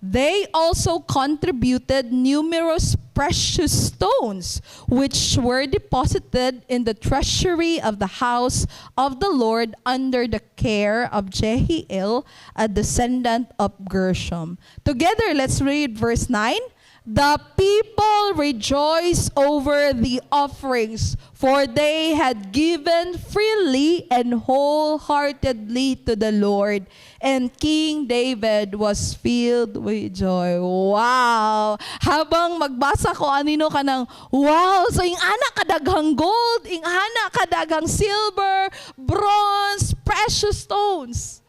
They also contributed numerous precious stones, which were deposited in the treasury of the house of the Lord under the care of Jehiel, a descendant of Gershom. Together, let's read verse 9. The people rejoiced over the offerings, for they had given freely and wholeheartedly to the Lord. And King David was filled with joy. Wow! Habang magbasa ko, anino ka ng, wow! So, ing ana kadaghang gold, ing ana kadaghang silver, bronze, precious stones.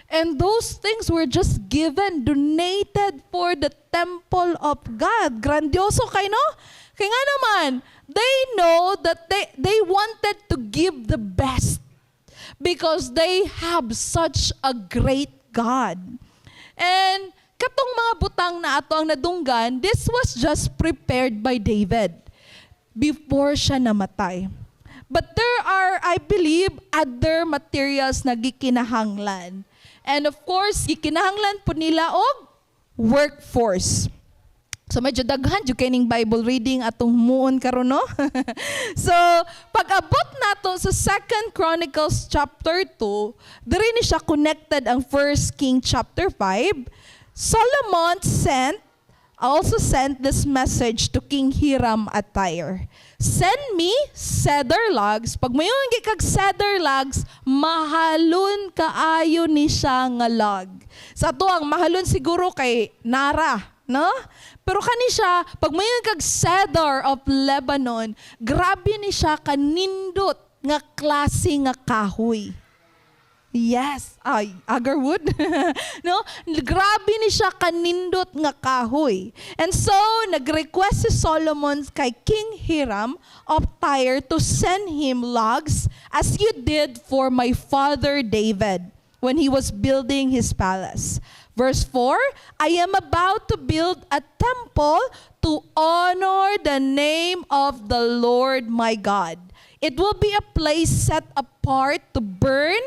And those things were just given, donated for the temple of God. Grandioso kayo, no? Kaya nga naman, they know that they wanted to give the best because they have such a great God. And katong mga butang na ato ang nadunggan, this was just prepared by David before siya namatay. But there are, I believe, other materials na gikinahanglan. And of course, gikinahanglan po nila og workforce. So medyo daghan jud kining Bible reading atong muon karon, no? So pag-abot nato sa 2 Chronicles chapter 2, diri ni siya connected ang 1 King chapter 5. Solomon also sent this message to King Hiram at Tyre. Send me cedar logs. Pag mayon kag cedar logs, mahalon kaayo ni siya nga log. Sa to ang mahalon siguro kay Nara, no? Pero kani siya, pag mayon kag cedar of Lebanon, grabe ni siya kanindot nga klase nga kahoy. Yes, agarwood. No? Grabe ni siya kanindot nga kahoy. And so, nag-request si Solomon kay King Hiram of Tyre to send him logs as you did for my father David when he was building his palace. Verse 4, I am about to build a temple to honor the name of the Lord my God. It will be a place set apart to burn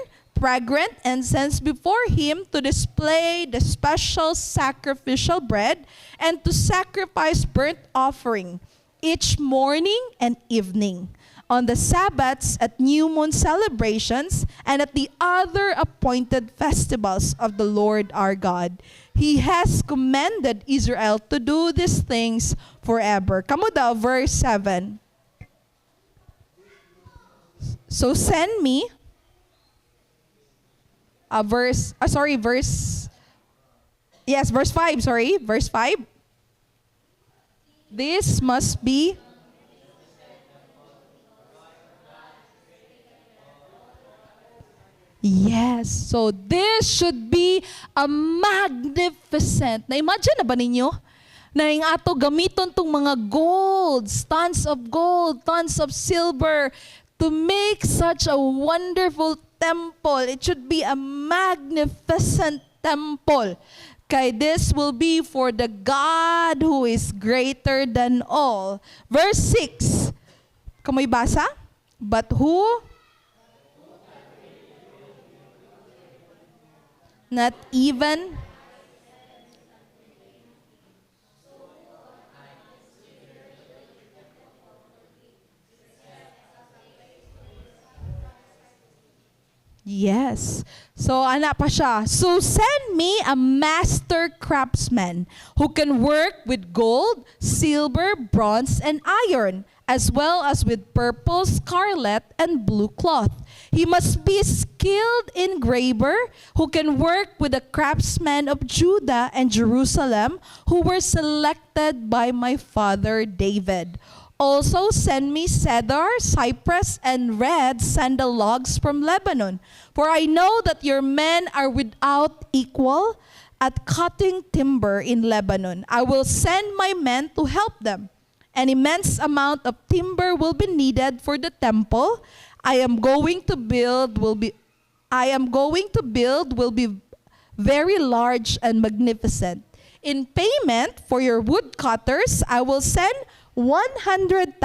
fragrant incense before him, to display the special sacrificial bread, and to sacrifice burnt offering each morning and evening, on the Sabbaths, at new moon celebrations, and at the other appointed festivals of the Lord our God. He has commanded Israel to do these things forever. Kamu daw, verse 7. So send me verse 5, verse 5. This must be yes. So this should be a magnificent. Na-imagine na ba ninyo? Na yung ato gamiton tong mga golds, tons of gold, tons of silver, to make such a wonderful temple. It should be a magnificent temple. Kay this will be for the God who is greater than all. Verse 6. Kamoy basa? But who? not even Yes. So, ana pa siya. So, send me a master craftsman who can work with gold, silver, bronze, and iron, as well as with purple, scarlet, and blue cloth. He must be a skilled engraver who can work with the craftsmen of Judah and Jerusalem who were selected by my father David. Also send me cedar, cypress, and red sandal logs from Lebanon. For I know that your men are without equal at cutting timber in Lebanon. I will send my men to help them. An immense amount of timber will be needed for the temple I am going to build will be very large and magnificent. In payment for your woodcutters, I will send 100,000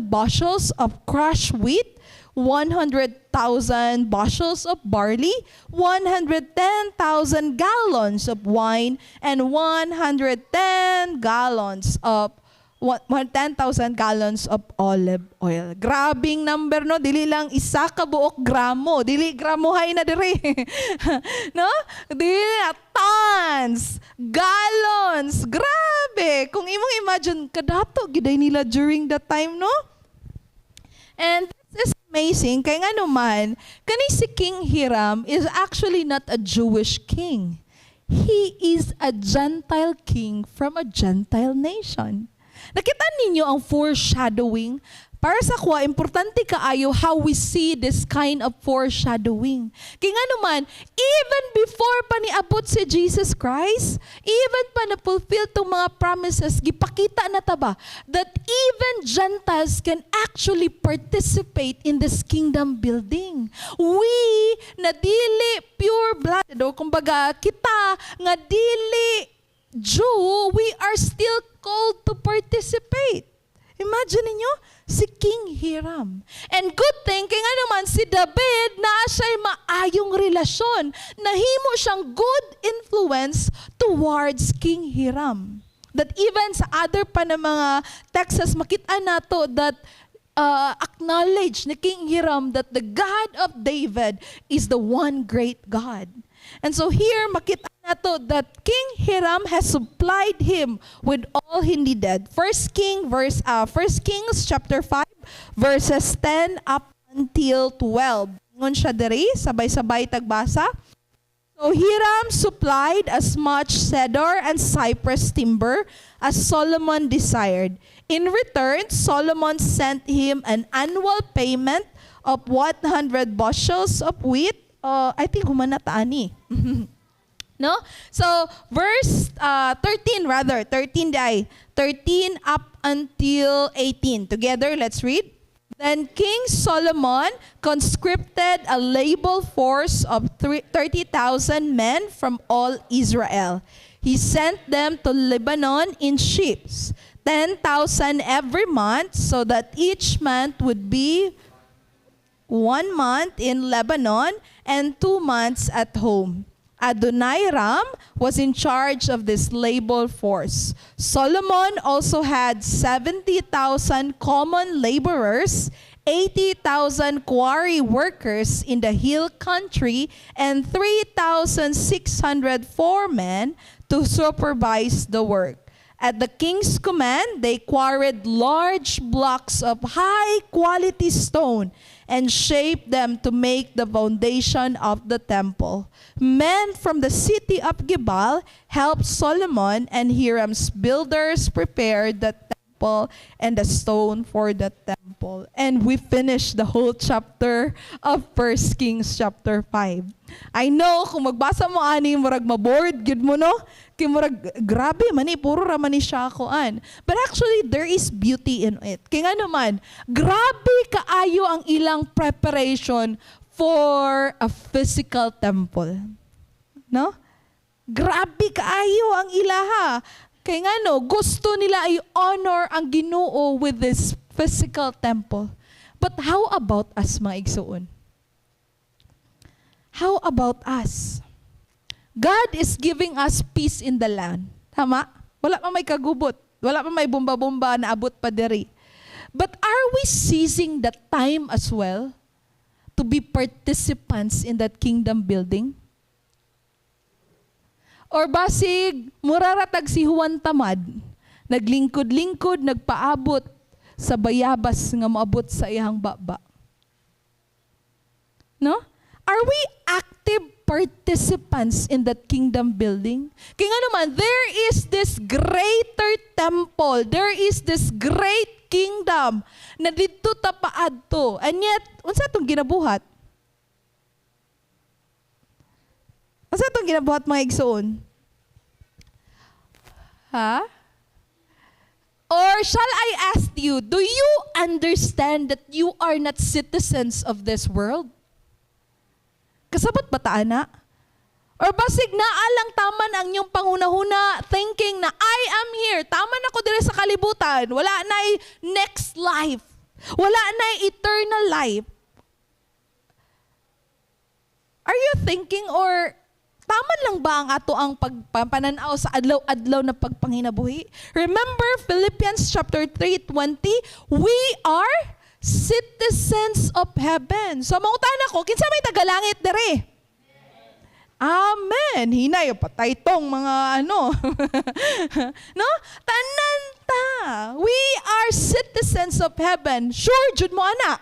bushels of crushed wheat, 100,000 bushels of barley, 110,000 gallons of wine, and 110,000 gallons of olive oil. Grabing number, no? Dili lang isa ka buok gramo. Dili gramohay na dire. No? Dili na tons, gallons. Grabe. Kung imong imagine, kadato giday nila during that time, no? And this is amazing. Kaya nga naman, kani si King Hiram is actually not a Jewish king. He is a Gentile king from a Gentile nation. Nakita ninyo ang foreshadowing? Para sa kuha, importante kaayo how we see this kind of foreshadowing. Kaya nga naman, even before pa niabot si Jesus Christ, even pa na-fulfill tong mga promises, gipakita na taba that even Gentiles can actually participate in this kingdom building. We, na dili pure blood, kumbaga kita, nga dili Jew, we are still called to participate. Imagine niyo si King Hiram. And good thing, kaya nga naman si David na siya'y maayong relasyon. Nahimo siyang good influence towards King Hiram. That even sa other pa na mga texts, makita nato that acknowledge ni King Hiram that the God of David is the one great God. And so here, makita nato that King Hiram has supplied him with all he needed. 1 Kings chapter 5, verses 10 up until 12. Ngon siya diri, sabay-sabay tagbasa. So Hiram supplied as much cedar and cypress timber as Solomon desired. In return, Solomon sent him an annual payment of 100 bushels of wheat. I think humanataan ni. No? So, verse 13 up until 18. Together, let's read. Then King Solomon conscripted a labor force of 30,000 men from all Israel. He sent them to Lebanon in ships, 10,000 every month, so that each month would be 1 month in Lebanon and 2 months at home. Adoniram was in charge of this labor force. Solomon also had 70,000 common laborers, 80,000 quarry workers in the hill country, and 3,600 foremen to supervise the work. At the king's command, they quarried large blocks of high-quality stone and shaped them to make the foundation of the temple. Men from the city of Gibal helped Solomon, and Hiram's builders prepared the temple and the stone for the temple. And we finished the whole chapter of 1 Kings chapter 5. I know, kung magbasa mo ani, murag maboard, good mo no? Kaya murag, grabe man puro raman ni siya akoan. But actually, there is beauty in it. Kaya nga naman, grabe kaayo ang ilang preparation for a physical temple. No? Grabe kaayo ang ilaha. Kaya nga no, gusto nila i-honor ang Ginoo with this physical temple. But how about us, mga igsoon? How about us? God is giving us peace in the land. Tama? Wala pa may kagubot. Wala pa may bomba-bomba na abot pa diri. But are we seizing that time as well to be participants in that kingdom building? Or basig, muraratag si Juan Tamad, naglingkod-lingkod, nagpaabot sa bayabas nga moabot sa iyang baba. No? Are we active participants in that kingdom building? Kaya nga naman, there is this greater temple, there is this great kingdom na dito tapaad to. And yet, unsa itong ginabuhat? Unsa itong ginabuhat mga igsoon? Ha? Or shall I ask you, do you understand that you are not citizens of this world? Kasabot ba ta, ana? Or basig naalang taman ang inyong panghuna-huna thinking na I am here, taman ako dire sa kalibutan, wala na next life, wala na eternal life. Are you thinking or taman lang ba ang ato ang pagpananaw sa adlaw-adlaw na pagpanginabuhi? Remember Philippians chapter 3:20, we are citizens of heaven. So mangutana ko, kinsa may tagalangit dere? Amen. Hinay patay tong mga ano. No? Tanan ta. We are citizens of heaven. Sure jud mo ana?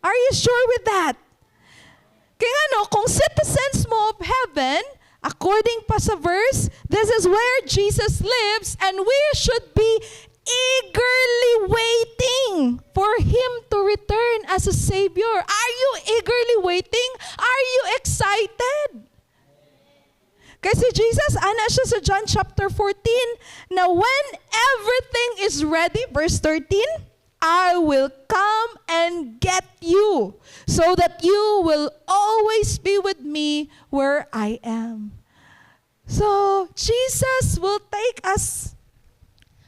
Are you sure with that? Kaya ano, kung citizens mo of heaven, according pa sa verse, this is where Jesus lives and we should be eagerly waiting for Him to return as a Savior. Are you eagerly waiting? Are you excited? Kasi Jesus, ana siya sa John chapter 14, na when everything is ready, verse 13, I will come and get you so that you will always be with me where I am. So, Jesus will take us.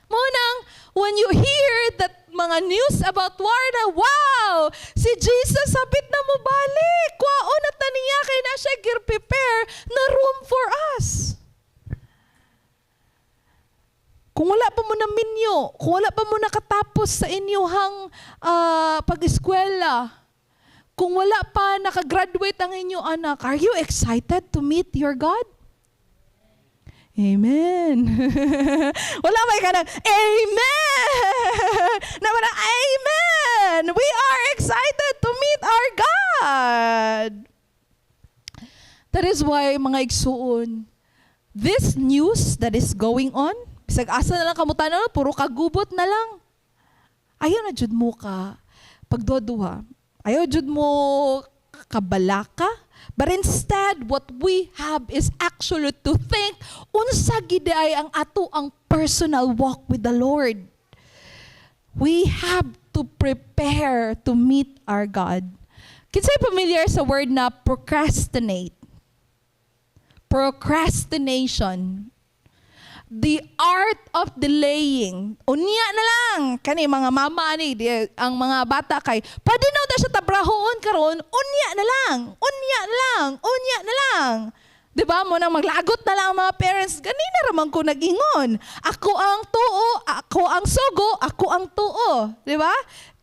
Munang, when you hear that mga news about war na, wow, si Jesus hapit na mo balik. Kwaon at niya kay na siya prepare na room for us. Kung wala pa mo na minyo, kung wala pa mo nakatapos sa inyong pag-eskwela, kung wala pa nakagraduate ang inyong anak, are you excited to meet your God? Amen. Wala may ka amen! Naman na, amen! We are excited to meet our God! That is why, mga igsuon, this news that is going on, bisag asa na lang kamutan na, puro kagubot na lang. Ayaw na jud mo ka pagdoduha. Ayaw jud mo kabalaka. But instead, what we have is actually to think, unsa gid ay ang ato ang personal walk with the Lord. We have to prepare to meet our God. Kinsay familiar sa word na procrastinate? Procrastination. The art of delaying. Unya na lang. Kani mga mama ni, ang mga bata kay, pwede na daw siya tabrahoon karon, unya na lang. Unya na lang. Unya na lang. Diba mo nang maglagot na lang ang mga parents, ganina raman ko nag-ingon. Ako ang tuo, ako ang sugo, ako ang tuo. Diba?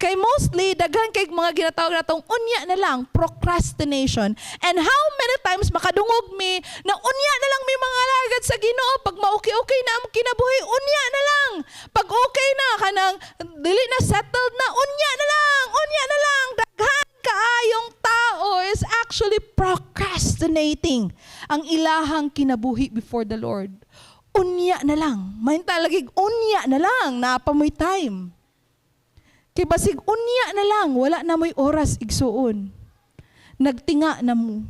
Kay mostly, daghan kay mga ginatawag natong unya na lang, procrastination. And how many times makadungog mi na unya na lang may mga lagad sa Ginoo pag ma-okay-okay na ang kinabuhi, unya na lang. Pag okay na, kanang dili na settled na, unya na lang, unya na lang. Daghan kaayong tao is actually procrastinating ang ilahang kinabuhi before the Lord. Unya na lang. Main talagig, unya na lang, napamoy time. Kay basig unya na lang, wala na mo'y oras igsuon. Nagtinga na mo.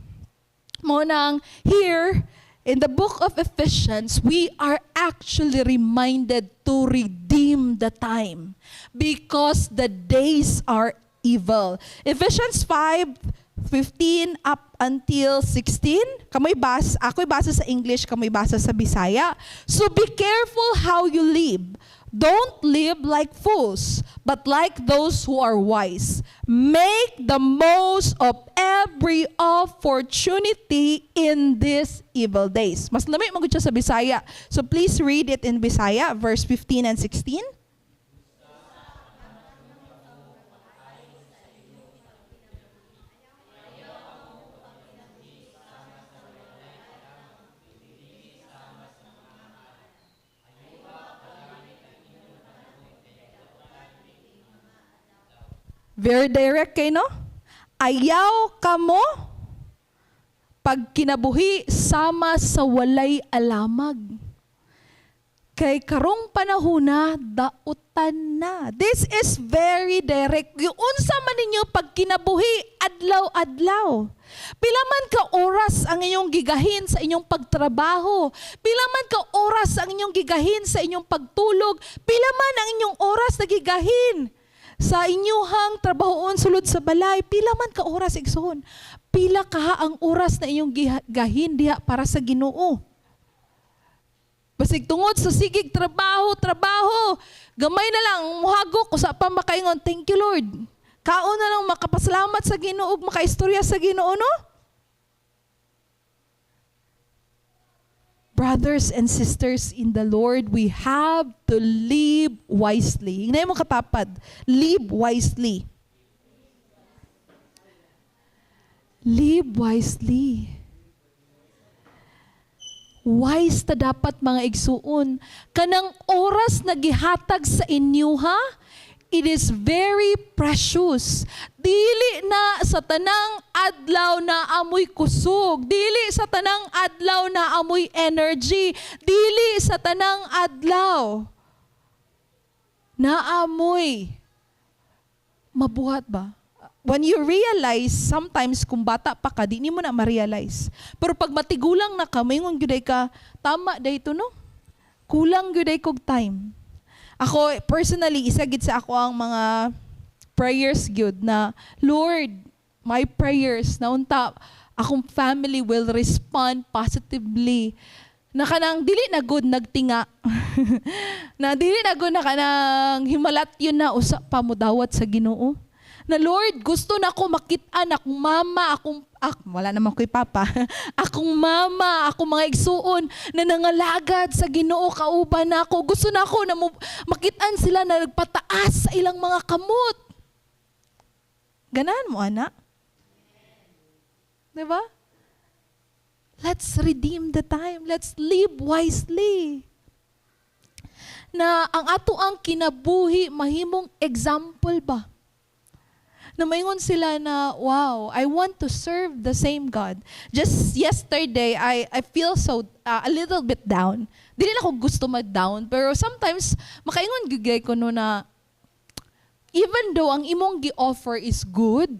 Mo nang here, in the book of Ephesians, we are actually reminded to redeem the time because the days are evil. Ephesians 5:15 up until 16. Ako'y basa sa English, kamoy basa sa Bisaya. So be careful how you live. Don't live like fools, but like those who are wise. Make the most of every opportunity in these evil days. Mas lami mo siya sa Bisaya. So please read it in Bisaya, verse 15 and 16. Very direct kay no? Ayaw kamo pag kinabuhi sama sa walay alamag. Kay karong panahona dautan na. This is very direct. Yung unsa man ninyo pag kinabuhi adlaw-adlaw. Pila man ka oras ang inyong gigahin sa inyong pagtrabaho. Pila man ka oras ang inyong gigahin sa inyong pagtulog. Pila man ang inyong oras na gigahin sa inyong trabahoon sulod sa balay. Pila man ka oras igsoon. Pila ka ang oras na inyong gigahin diha para sa Ginoo. Basig tungod sa sigig trabaho, gamay na lang muhagok usa pa makaingon, thank you Lord. Kaon na lang makapasalamat sa Ginoo ug makaistorya sa Ginoo, no? Brothers and sisters in the Lord, we have to live wisely. Hinay mo katapad, live wisely. Live wisely. Wise ta dapat mga igsuon. Kanang oras na gihatag sa inyo ha, it is very precious. Dili na sa tanang adlaw na amoy kusog. Dili sa tanang adlaw na amoy energy. Dili sa tanang adlaw na amoy mabuhat ba? When you realize, sometimes kung bata pa ka, di mo na ma-realize. Pero pag matigulang na ka, mayroon gyuday ka, tama dayto no? Kulang gyuday kog time. Ako, personally, isa gid sa ako ang mga prayers gyud na, Lord, my prayers, na unta, akong family will respond positively. Na kanang dili na good nagtinga. Na dili na good na kanang himalat yun na usa pa mo dawat sa Ginoo. Na Lord, gusto na ako makit-an akong mama, wala naman ko'y papa, akong mama, akong mga igsuon na nangalagad sa Ginoo kauban na ako. Gusto na ako na makit-an sila na nagpataas sa ilang mga kamot. Ganahan mo, anak? Diba? Let's redeem the time. Let's live wisely. Na ang ato ang kinabuhi, mahimong example ba? Na maingon sila na, wow, I want to serve the same God. Just yesterday, I feel so a little bit down. Dili na ako gusto mag-down, pero sometimes, makaingon gigay ko no na, even though ang imong gi-offer is good,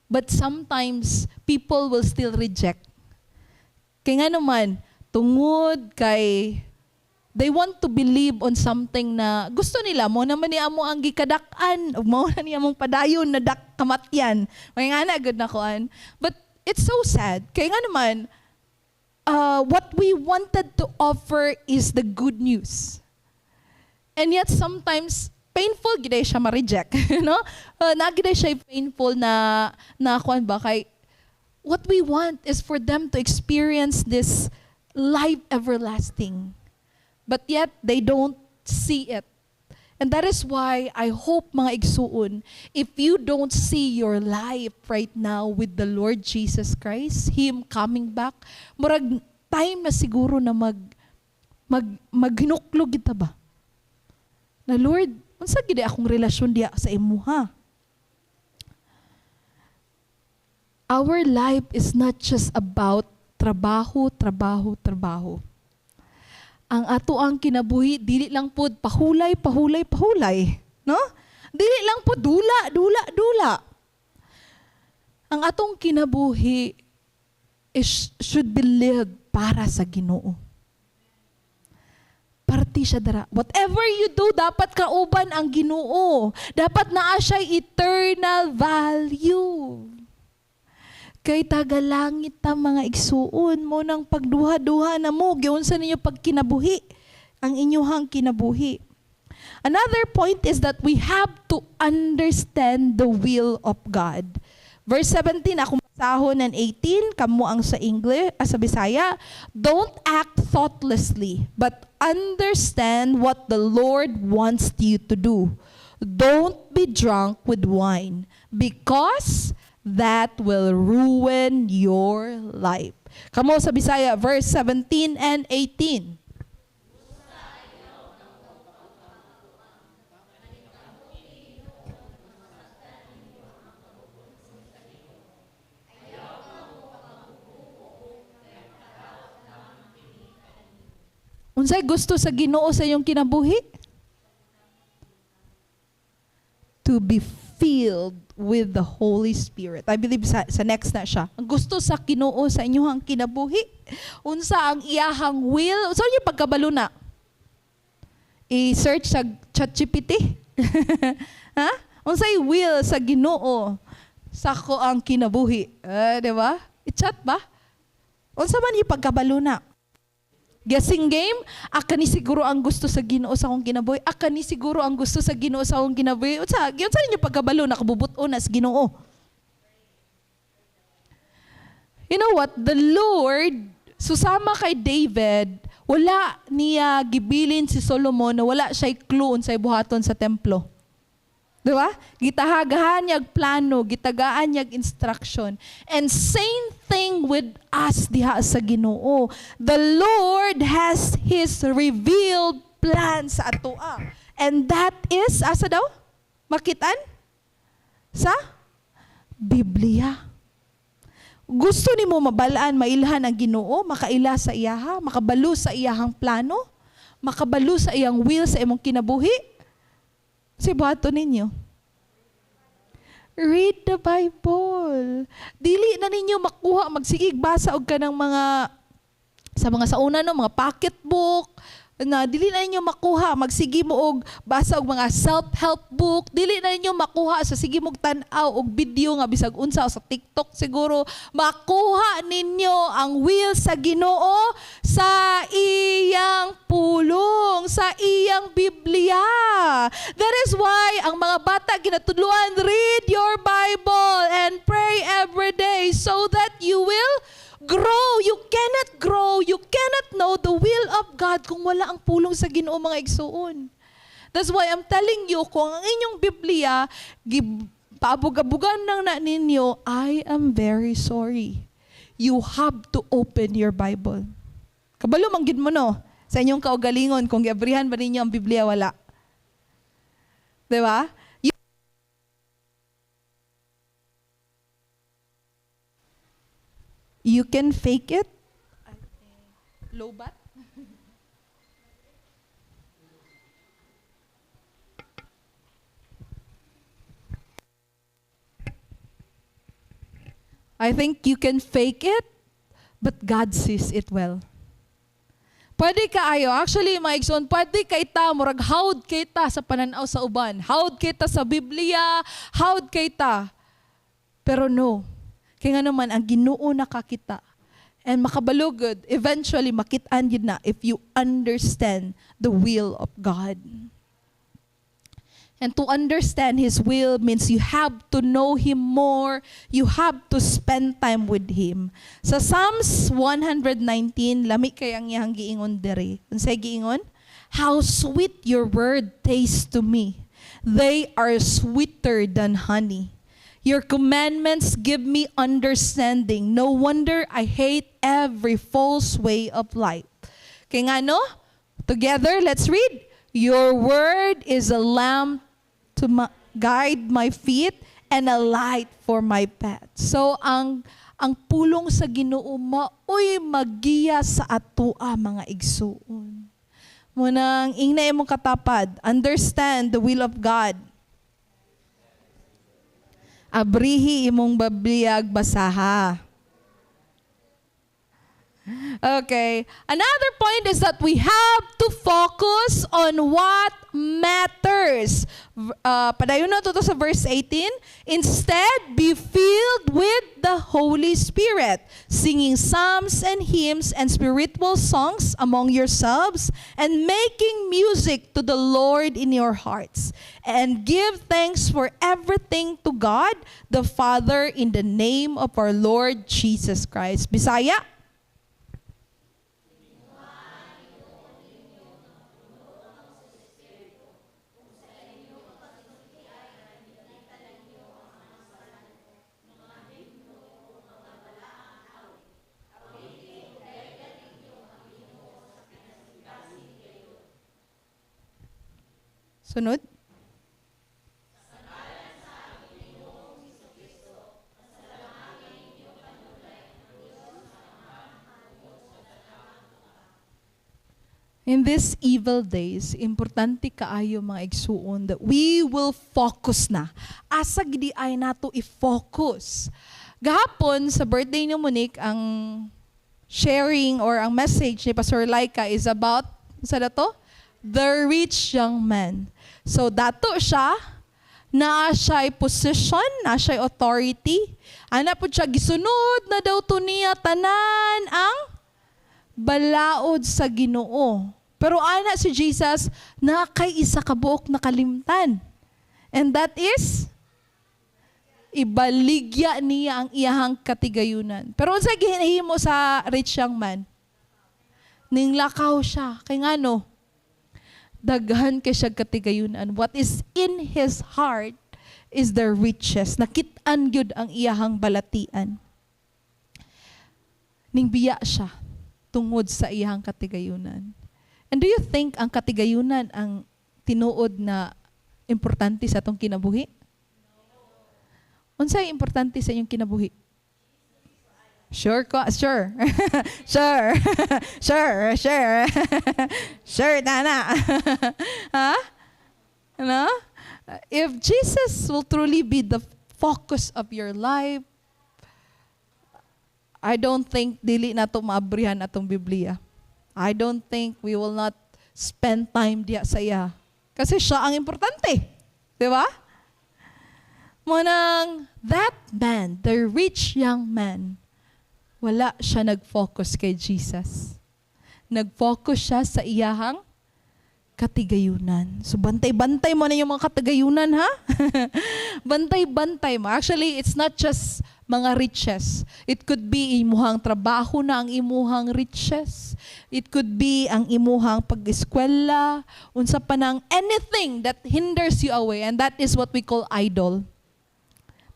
but sometimes, people will still reject. Kaya nga naman, tungod kay they want to believe on something na gusto nila mo naman niya mo ang gikadak-an o mo na niya mong padayon na dak kamatyan. May nga na agad na kuan. But it's so sad. Kaya nga naman, what we wanted to offer is the good news. And yet sometimes, painful gid siya ma-reject. No? Nagid siya painful na kuan ba kay what we want is for them to experience this life everlasting. But yet, they don't see it. And that is why I hope mga igsuon, if you don't see your life right now with the Lord Jesus Christ, Him coming back, murag time na siguro na maghinuklog kita ba? Na Lord, unsa gid akong relasyon diya sa imo ha? Our life is not just about trabaho. Ang ato ang kinabuhi, dili lang pod pahulay, no? Dili lang pod dula. Ang atong kinabuhi should be lived para sa Ginoo. Parti siya dara. Whatever you do, dapat kauban ang Ginoo. Dapat naa siya eternal value. Kay tagalangit ta mga igsuon mo ng pagduha-duha na mo, giunsa ninyo pagkinabuhi, ang inyuhang kinabuhi. Another point is that we have to understand the will of God. Verse 17, ako masahon ng 18, kamo ang sa English, sa Bisaya, don't act thoughtlessly, but understand what the Lord wants you to do. Don't be drunk with wine, because that will ruin your life. Kamo sa Bisaya, verse 17 and 18. Unsay gusto sa Ginoo sa iyong kinabuhi? To be filled with the Holy Spirit. I believe sa next na siya. Ang gusto sa Ginoo sa inyong kinabuhi, unsa ang iyahang will? Unsa niyo pagkabalo na? I-search sa ChatGPT. Ha? Unsay will sa Ginoo sa ko ang kinabuhi? Di ba? I-chat ba? Unsa man yung pagkabalo na? Guessing game, aka ni siguro ang gusto sa Ginoo sa akong kinabuhi. Aka ni siguro ang gusto sa Ginoo sa akong kinabuhi. Unsa ninyo pagkabalo nakabubuton na sa Ginoo? You know what? The Lord, susama kay David, wala niya gibilin si Solomon na wala siya clue sa buhaton sa templo. Diba? Gitahagahan niyag plano, gitagaan niyag instruction. And same thing with us diha sa Ginoo. The Lord has His revealed plan sa atoa. And that is, asa daw? Makitan? Sa Biblia. Gusto ni mo mabalaan, mailhan ang Ginoo, makaila sa iyaha, makabalo sa iyahang plano, makabalo sa iyang will sa imong kinabuhi? Si buhato ninyo. Read the Bible. Dili na ninyo makuha, magsigig, basa og kanang mga, sa mga sauna no, mga pocketbook, na dili na ninyo makuha, magsigi mo og basa og mga self-help book, dili na ninyo makuha sa sige mong tan-aw og video nga bisag unsa sa TikTok siguro, makuha ninyo ang will sa Ginoo sa iyang pulong, sa iyang Biblia. That is why ang mga bata ginatudluan, read your Bible and pray every day so that you will grow. You cannot know the will of God kung wala ang pulong sa Ginoo, mga igsuon. That's why I'm telling you, kung ang inyong Biblia, paabog-abugan lang na ninyo, I am very sorry. You have to open your Bible. Kabalo manggid mo no, sa inyong kaugalingon, kung giabrihan ba ninyo ang Biblia, wala. Diba? You can fake it. Low bat. I think you can fake it, but God sees it well. Pwede ka ayo. Actually, mga igsoon, pwede kay ta, murag hawd kay ta sa pananaw sa uban. Hawd kay ta sa Biblia, hawd kay ta. Pero no. Kaya nga naman, ang Ginoo nakakita. And makabalugod, eventually makitaan yun na if you understand the will of God. And to understand His will means you have to know Him more. You have to spend time with Him. Sa Psalms 119, lami kay ang iyang giingon dere. Unsay giingon? How sweet your word tastes to me. They are sweeter than honey. Your commandments give me understanding. No wonder I hate every false way of life. Kaya nga no? Together, let's read. Your word is a lamp to guide my feet and a light for my path. So, ang pulong sa Ginoo maoy magiya sa atoa, mga igsuon. Munang ingna imong katapad, understand the will of God. Abrihi imong Biblia basaha. Okay. Another point is that we have to focus on what matters. Padayon na to sa verse 18. Instead, be filled with the Holy Spirit, singing psalms and hymns and spiritual songs among yourselves, and making music to the Lord in your hearts. And give thanks for everything to God, the Father, in the name of our Lord Jesus Christ. Bisaya? Sunod. In these evil days, importante kaayo mga igsuon that we will focus na. Asa gidi ay nato i-focus. Gahapon sa birthday ni Monique, ang sharing or ang message ni Pastor Laika is about, sa dato? The rich young man. So dato siya, naa siya'y position, naa siya'y authority. Ana po siya, gisunod na daw to niya tanan ang balaod sa Ginoo. Pero ana si Jesus na kay isa ka buok nakalimtan. And that is ibaligya niya ang iyahang katigayunan. Pero unsa ginahimo sa rich young man? Ning lakaw siya. Kay ngano? Daghan kay siya katigayunan. What is in his heart is the riches. Nakit-an gyud ang iyahang balatian. Ning biya siya tungod sa iyang katigayunan. And do you think ang katigayunan ang tinuod na importante sa atong kinabuhi? Unsay importante sa inyong kinabuhi? Sure ko, sure. Sure. Sure, sure. Sure, tana. Ha? Ano? If Jesus will truly be the focus of your life, I don't think dili na ito maabrihan atong Biblia. I don't think we will not spend time diya sa iya. Kasi siya ang importante. Di ba? Munang that man, the rich young man, wala siya nag-focus kay Jesus. Nag-focus siya sa iyahang katigayunan. So bantay-bantay mo na yung mga katigayunan, ha? Bantay-bantay mo. Actually, it's not just mga riches. It could be imuhang trabaho na ang imuhang riches. It could be ang imuhang pag-eskwela, unsa pa nang anything that hinders you away, and that is what we call idol.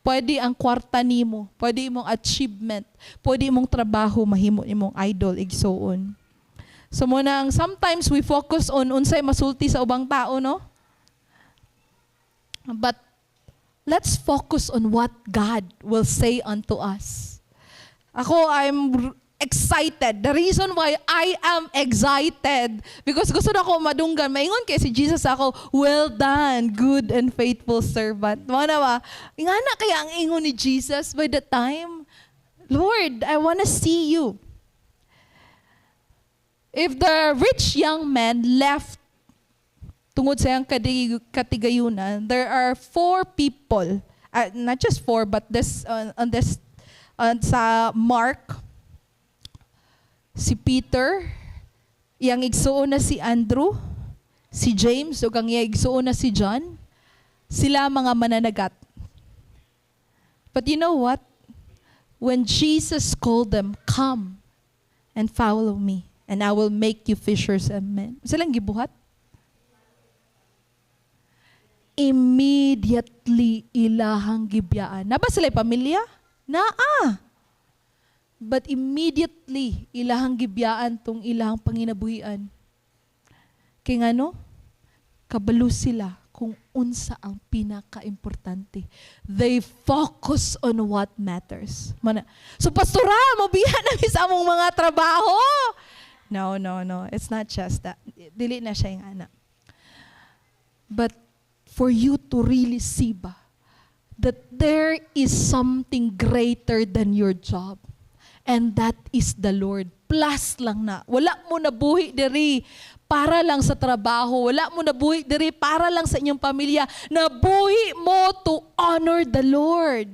Pwede ang kwarta nimo, pwede imong achievement, pwede imong trabaho mahimo imong idol igsoon. So munang sometimes we focus on unsay masulti sa ubang tao, no? But let's focus on what God will say unto us. I'm excited. The reason why I am excited, because gusto na ako madunggan. Maingon kay si Jesus ako, well done, good and faithful servant. Mga na ba? Nga na kaya ang ingon ni Jesus by the time, Lord, I want to see you. If the rich young man left tungod sa iyang katigayunan, there are 4 people, not just 4, but sa Mark, si Peter, iyang igsuon na si Andrew, si James, ug ang iyang igsuon na si John, sila mga mananagat. But you know what? When Jesus called them, come and follow me, and I will make you fishers of men. Silang gibuhat? Immediately ilahang gibiyaan. Na ba sila'y pamilya? Naa. But immediately, ilahang gibiyaan tong ilahang panginabuhian. Kaya nga no, kabalo sila kung unsa ang pinaka-importante. They focus on what matters. So pastoral, mabihan namin sa among mga trabaho. No. It's not just that. Dili na siya yung anak. But for you to really see ba, that there is something greater than your job. And that is the Lord. Plus lang na. Wala mo na buhi diri para lang sa trabaho. Wala mo na buhi diri para lang sa inyong pamilya. Nabuhi mo to honor the Lord.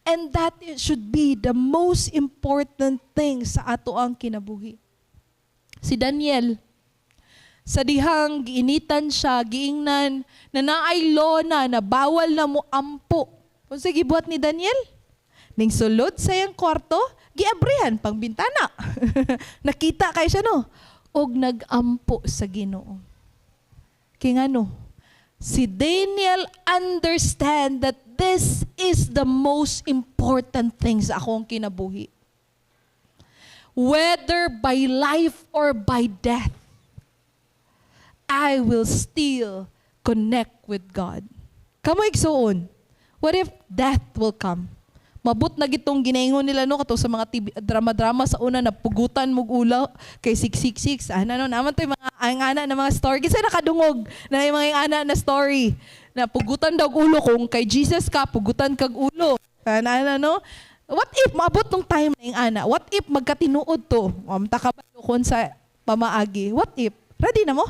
And that should be the most important thing sa ato ang kinabuhi. Si Daniel, sa dihang giinitan siya, giingnan, na naay lona, na bawal na mo ampo. Kung sige buhat ni Daniel, ning sulod sa iyang kwarto, giabrihan pang bintana. Nakita kay siya no, og nagampo sa Ginoo. Kaya nga no, si Daniel understand that this is the most important thing sa akong kinabuhi. Whether by life or by death, I will still connect with God. Kamo igsuon, what if death will come? Mabut na gitong ginaingon nila no kato sa mga TV, drama-drama sa una na pugutan mo ulo kay 666. Ano naman to yung mga ang ana na mga story kasi nakadungog na yung mga ana na story na pugutan daw ulo kung kay Jesus ka pugutan kag ulo. Ano? What if maabot tong time na yung ana? What if magkatinuod to? Amta ka ba kon sa pamaagi? What if? Ready na mo?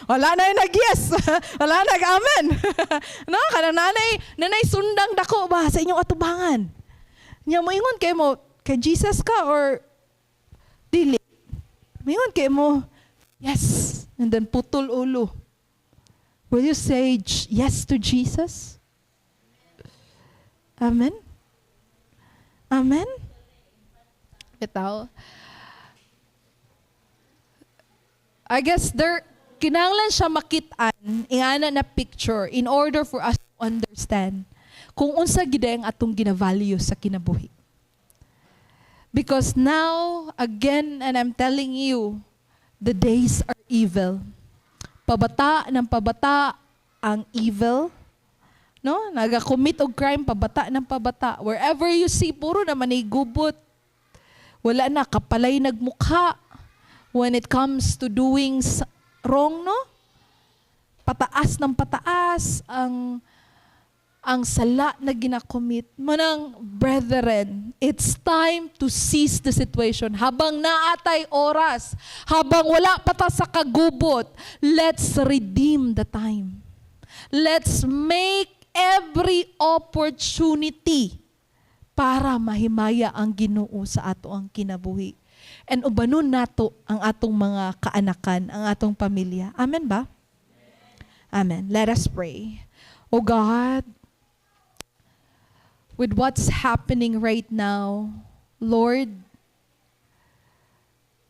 Wala na yung nag-yes. Wala nag-amen. No? Kanang nanay sundang dako ba sa inyong atubangan? Nya mo ingon kay mo, kay Jesus ka or dili? Ingon kay mo, yes. And then putol ulo. Will you say yes to Jesus? Amen? Amen? Ito. I guess kinahanglan siya makitaan ingana na picture in order for us to understand kung unsa gid ang atong gina-value sa kinabuhi. Because now, again, and I'm telling you, the days are evil. Pabata ng pabata ang evil. No? Naga-commit og crime, pabata ng pabata. Wherever you see, puro naman ay gubot. Wala na, kapalay nagmukha. When it comes to doing wrong, no? Pataas ng pataas ang sala na ginakomit. Manang, brethren, it's time to seize the situation. Habang naatay oras, habang wala pa ta sa kagubot, let's redeem the time. Let's make every opportunity para mahimaya ang Ginoo sa ato ang kinabuhi. And ubanon nato ang atong mga kaanakan, ang atong pamilya. Amen ba? Amen. Let us pray. Oh God, with what's happening right now, Lord,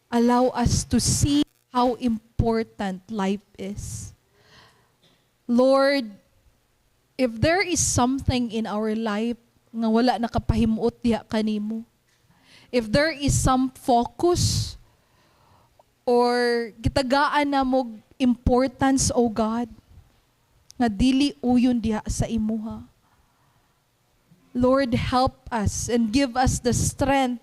allow us to see how important life is. Lord, if there is something in our life nga wala nakapahimuot diha kanimo, if there is some focus or gitagaan na mo importance, O God, nga dili uyon diha sa imuha. Lord, help us and give us the strength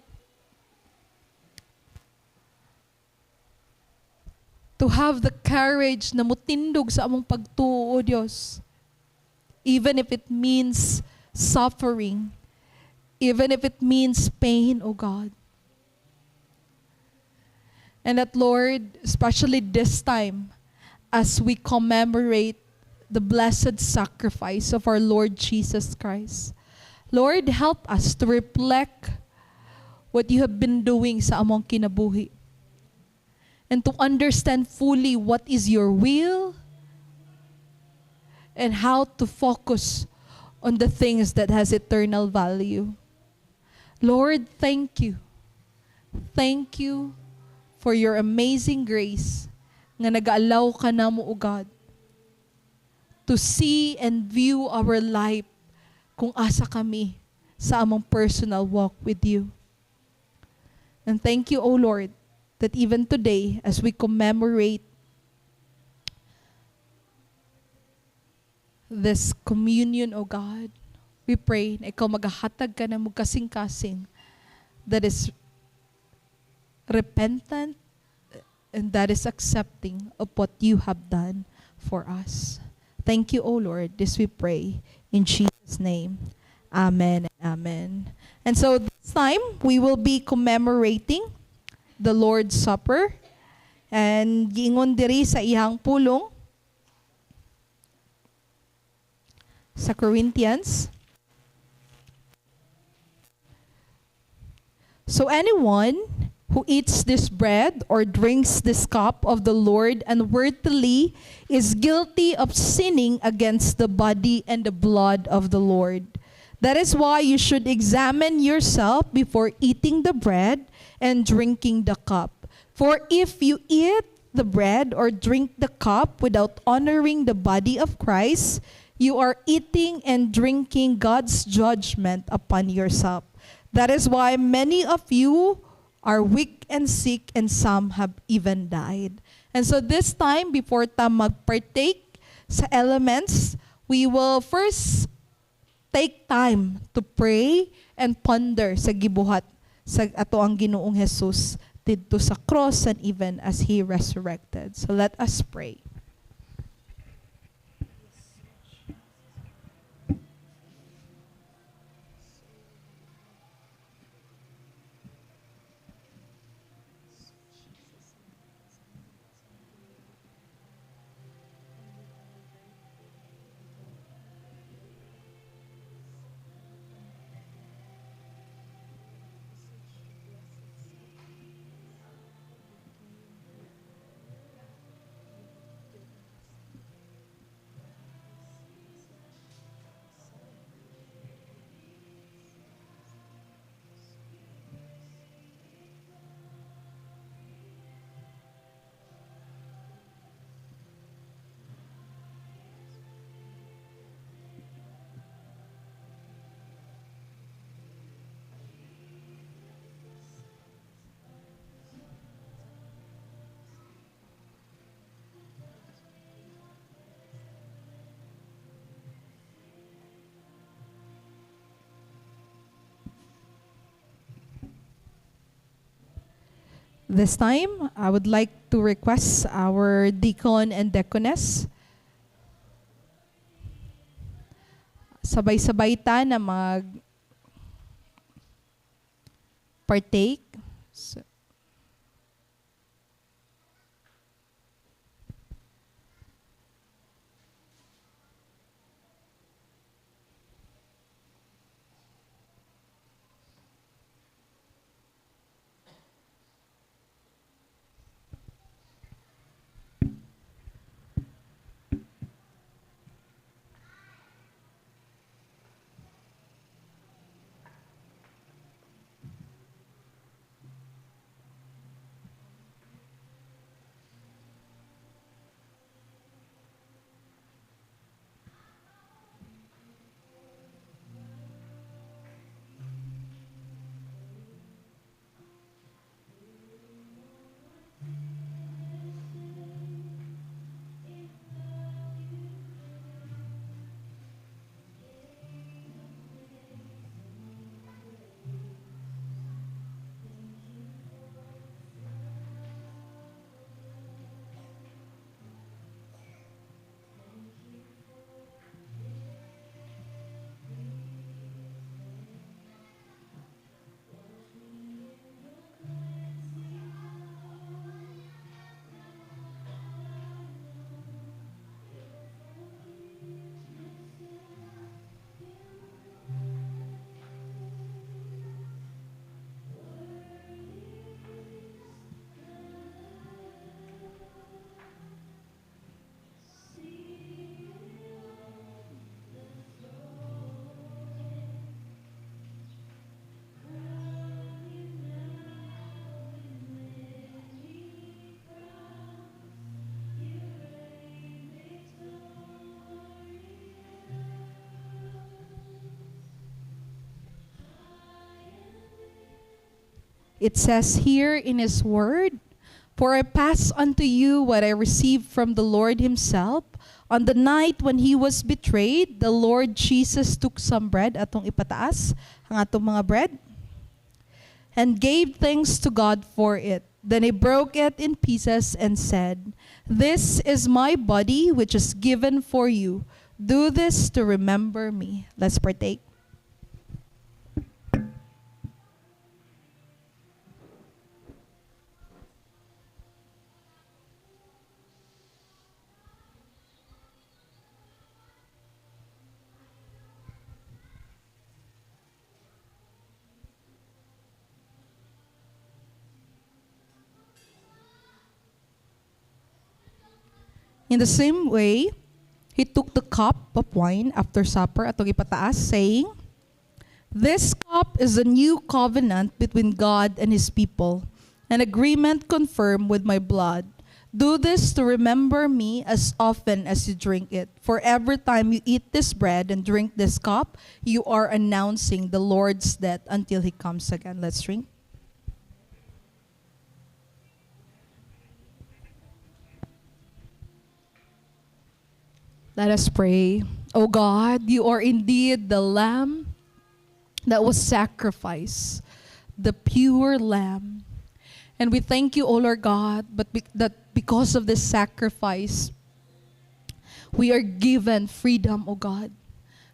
to have the courage na mutindog sa among pagtuo, O Dios. Even if it means suffering, even if it means pain, O God. And that, Lord, especially this time, as we commemorate the blessed sacrifice of our Lord Jesus Christ, Lord, help us to reflect what you have been doing sa among kinabuhi. And to understand fully what is your will and how to focus on the things that has eternal value. Lord, thank you. Thank you for your amazing grace nga nag-allow ka na mo, O God, to see and view our life kung asa kami sa among personal walk with you. And thank you, O Lord, that even today, as we commemorate this communion, O God, we pray na ikaw magahatag ka na mo kasing-kasing that is repentant and that is accepting of what you have done for us. Thank you, O Lord. This we pray in Jesus' name. Amen. Amen. And so this time, we will be commemorating the Lord's Supper. And giingon diri sa ihang pulong sa Corinthians. So anyone who eats this bread or drinks this cup of the Lord unworthily is guilty of sinning against the body and the blood of the Lord. That is why you should examine yourself before eating the bread and drinking the cup. For if you eat the bread or drink the cup without honoring the body of Christ, you are eating and drinking God's judgment upon yourself. That is why many of you are weak and sick, and some have even died. And so this time, before ta magpartake sa elements, we will first take time to pray and ponder sa gibuhat sa ato ang Ginoong Jesus didto sa cross and even as He resurrected. So let us pray. This time, I would like to request our deacon and deaconess. Sabay-sabay ta na partake. It says here in His word, "For I pass unto you what I received from the Lord Himself. On the night when He was betrayed, the Lord Jesus took some bread," atong ipataas ang atong mga bread, "and gave thanks to God for it. Then He broke it in pieces and said, 'This is my body which is given for you. Do this to remember me.'" Let's partake. In the same way, he took the cup of wine after supper, atong ipataas, saying, "This cup is a new covenant between God and his people, an agreement confirmed with my blood. Do this to remember me as often as you drink it. For every time you eat this bread and drink this cup, you are announcing the Lord's death until he comes again." Let's drink. Let us pray. O God, you are indeed the Lamb that was sacrificed, the pure Lamb. And we thank you, O Lord God, that because of this sacrifice, we are given freedom, O God.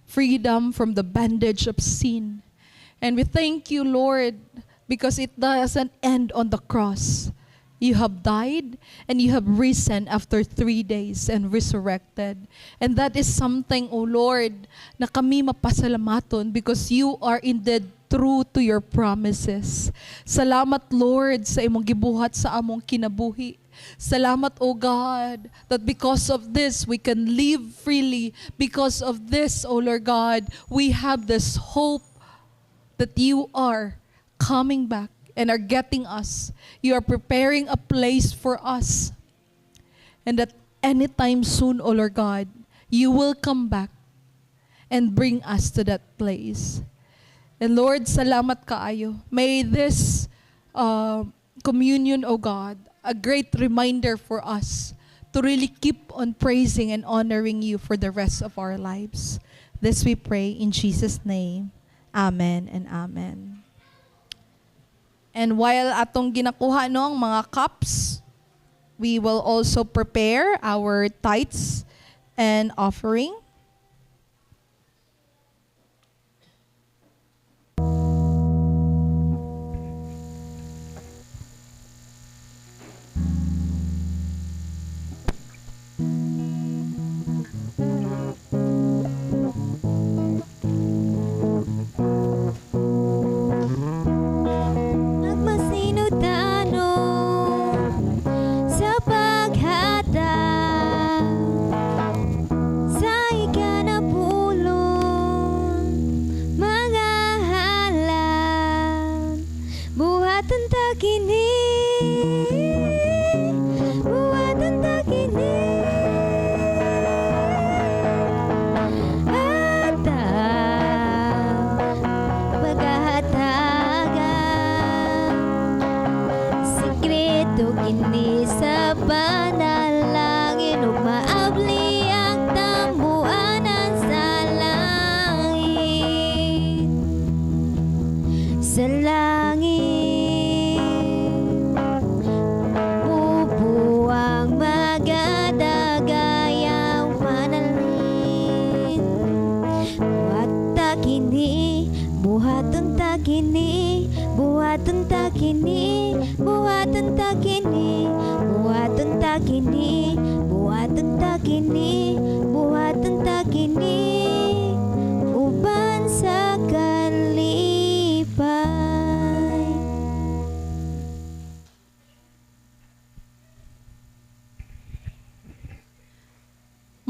Freedom from the bondage of sin. And we thank you, Lord, because it doesn't end on the cross. You have died and you have risen after 3 days and resurrected. And that is something, O Lord, na kami mapasalamaton because you are indeed true to your promises. Salamat, Lord, sa imong gibuhat sa among kinabuhi. Salamat, O God, that because of this, we can live freely. Because of this, O Lord God, we have this hope that you are coming back and are getting us. You are preparing a place for us. And that anytime soon, O Lord God, you will come back and bring us to that place. And Lord, salamat kaayo. May this communion, O God, a great reminder for us to really keep on praising and honoring you for the rest of our lives. This we pray in Jesus' name. Amen and amen. And while atong ginakuha no, ang mga cups, we will also prepare our tithes and offering.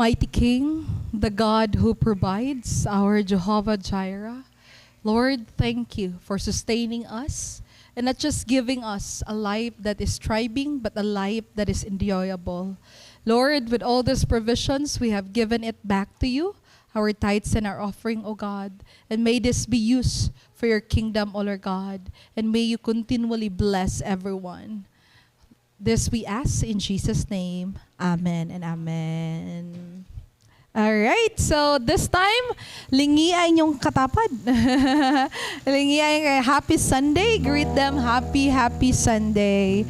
Mighty King, the God who provides, our Jehovah Jireh, Lord, thank you for sustaining us and not just giving us a life that is thriving, but a life that is enjoyable. Lord, with all these provisions, we have given it back to you, our tithes and our offering, O God. And may this be used for your kingdom, O Lord God. And may you continually bless everyone. This we ask in Jesus' name. Amen and amen. Alright, so this time, lingi ay inyong katapad. Lingi ay happy Sunday. Greet them happy Sunday.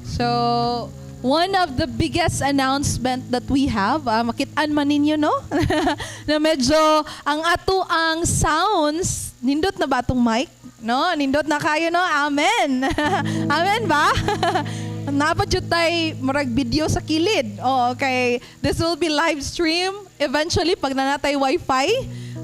So, one of the biggest announcement that we have, makitaan man ninyo, no? Na medyo ang ato ang sounds, nindot na ba itong mic? No? Nindot na kayo, no? Amen. Amen ba? Napad yun tayo marag video sa kilid. Oh, okay. This will be live stream eventually pag nanatay Wi-Fi.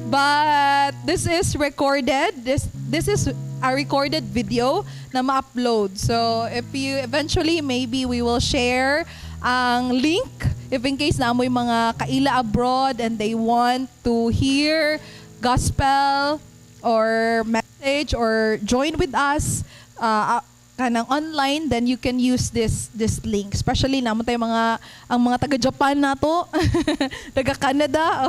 But this is recorded. This is a recorded video na ma-upload. So if you eventually, maybe we will share ang link if in case na amoy mga kaila abroad and they want to hear gospel or message or join with us kanang online, then you can use this link. Especially namo tayo ang mga taga Japan nato, taga Canada,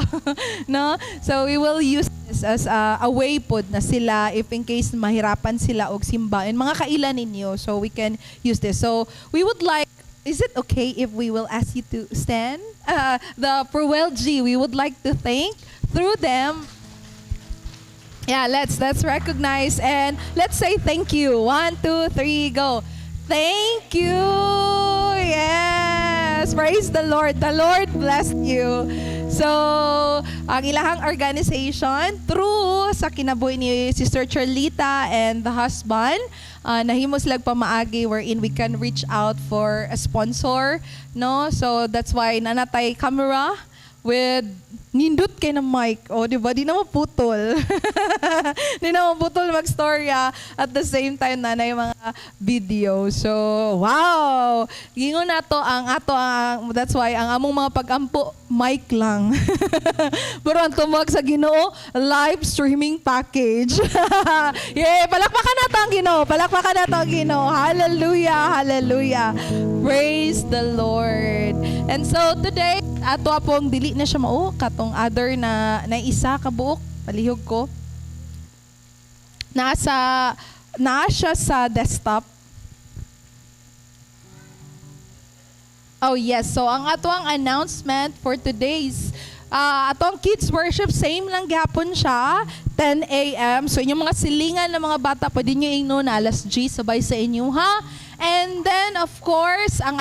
no? So we will use this as a way pod na sila if in case mahirapan sila og simbahan mga kaila ninyo. So we can use this. So we would like, is it okay if we will ask you to stand? The Purwell G, we would like to thank through them. Yeah, let's recognize and let's say thank you. 1, 2, 3, go. Thank you. Yes. Praise the Lord. The Lord blessed you. So, ang ilahang organization through sa kinabuhi ni Sister Charlita and the husband, nahimo sila pamaagi wherein we can reach out for a sponsor, no? So that's why nanatay camera with nindot kay na mic. O, di ba? Di na maputol. Di na maputol mag-storya at the same time na yung mga video. So, wow! Gingon na to that's why ang among mga pag-ampo, mic lang. Pero ang tumawag sa Ginoo, live streaming package. Yay! Palakpakan na to ang Ginoo. Palakpakan na to ang Ginoo. Hallelujah! Hallelujah! Praise the Lord. And so, today, ato apong dili na siya mao katong other na isa ka buok palihog ko naa siya sa desktop. Oh yes, so ang ato ang announcement for today's atong kids worship, same lang gihapon siya, 10 a.m. So inyong mga silingan ng mga bata pwede nyo ingno na alas G sabay sa inyo ha. And then of course ang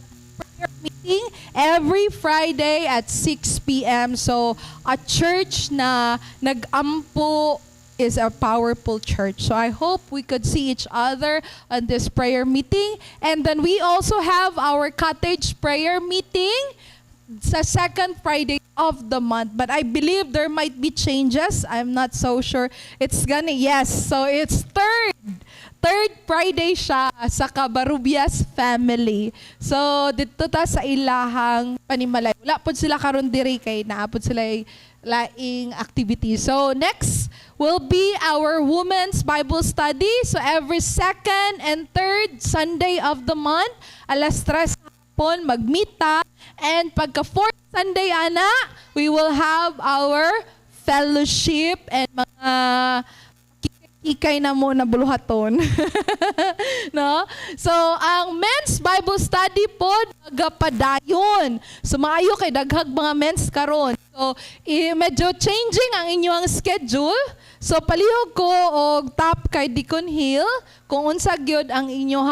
meeting every Friday at 6 p.m. So, a church na nag-ampo is a powerful church. So, I hope we could see each other on this prayer meeting. And then we also have our cottage prayer meeting sa second Friday of the month. But I believe there might be changes. I'm not so sure. So it's third Friday siya sa Cabarubias family. So, dito ta sa ilahang panimalay. Wala po sila karon diri kay naapod sila laing activity. So, next will be our Women's Bible Study. So, every second and third Sunday of the month, alas 3 hapon, magmita. And pagka fourth Sunday, ana, we will have our fellowship and mga ikay na mo na buluhaton. No? So, ang men's Bible study po, nagapadayon. So, maayo kay daghag mga men's karon. So, medyo changing ang inyong schedule. So, palihog ko og top kay Deacon Hill kung unsa gyud ang inyong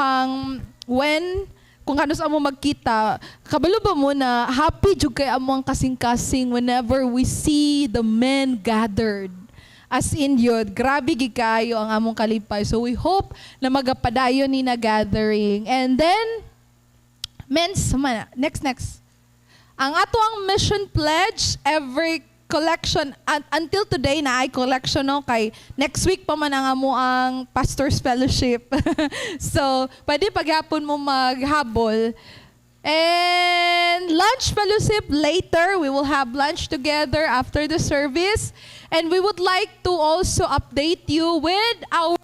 kung kano sa amo magkita. Kabalo ba mo na happy jud kay amo ang kasing-kasing whenever we see the men gathered. As in yun, grabe gikayo ang among kalipay. So we hope na magapadayon ni na gathering. And then, next. Ang ato ang mission pledge, every collection, until today na ay collection no, kay next week pa man ang amo ang Pastor's Fellowship. So, pwede paghapon mo maghabol. And lunch fellowship later. We will have lunch together after the service. And we would like to also update you with our,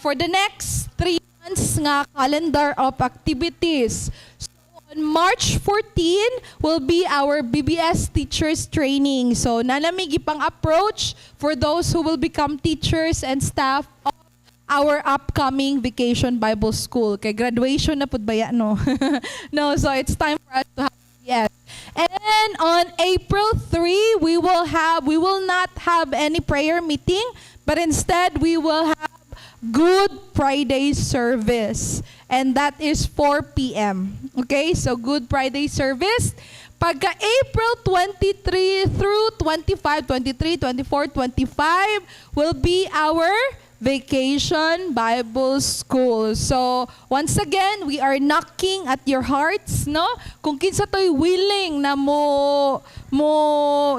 for the next 3 months nga calendar of activities. So on March 14 will be our BBS Teachers Training. So nanamig ipang approach for those who will become teachers and staff of our upcoming Vacation Bible School. Kay graduation na pud baya no. No, so it's time for us to have yes. And on April 3, we will not have any prayer meeting, but instead we will have Good Friday service. And that is 4 p.m. Okay, so Good Friday service. Pagka April 23 through 25, 23, 24, 25 will be our Vacation Bible School. So, once again, we are knocking at your hearts, no? Kung kinsa to'y willing na mo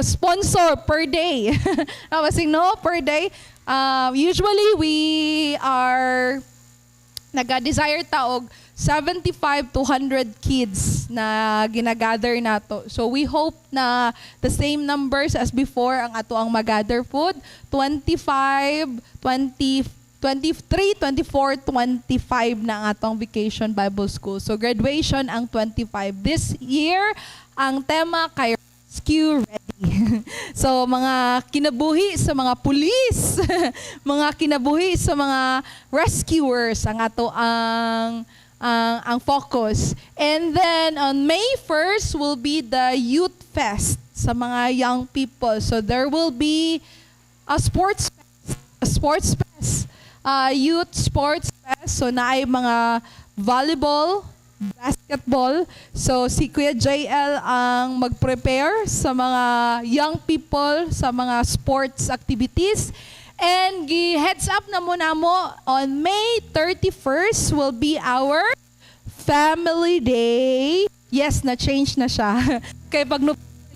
sponsor per day. No, per day. Usually, we are nag-desire ta og 75 to 100 kids na ginagather nato. So we hope na the same numbers as before ang ato ang magather food. 25, 20, 23, 24, 25 na ang atong Vacation Bible School. So graduation ang 25. This year, ang tema kay Rescue Ready. So mga kinabuhi sa mga pulis, mga kinabuhi sa mga rescuers ang ato ang focus. And then on May 1st will be the Youth Fest sa mga young people. So there will be a sports fest, youth sports fest. So naay mga volleyball, basketball. So si Kuya JL ang mag-prepare sa mga young people sa mga sports activities. And heads up na muna mo, on May 31st will be our Family Day. Yes, na-change na siya. Kaya pag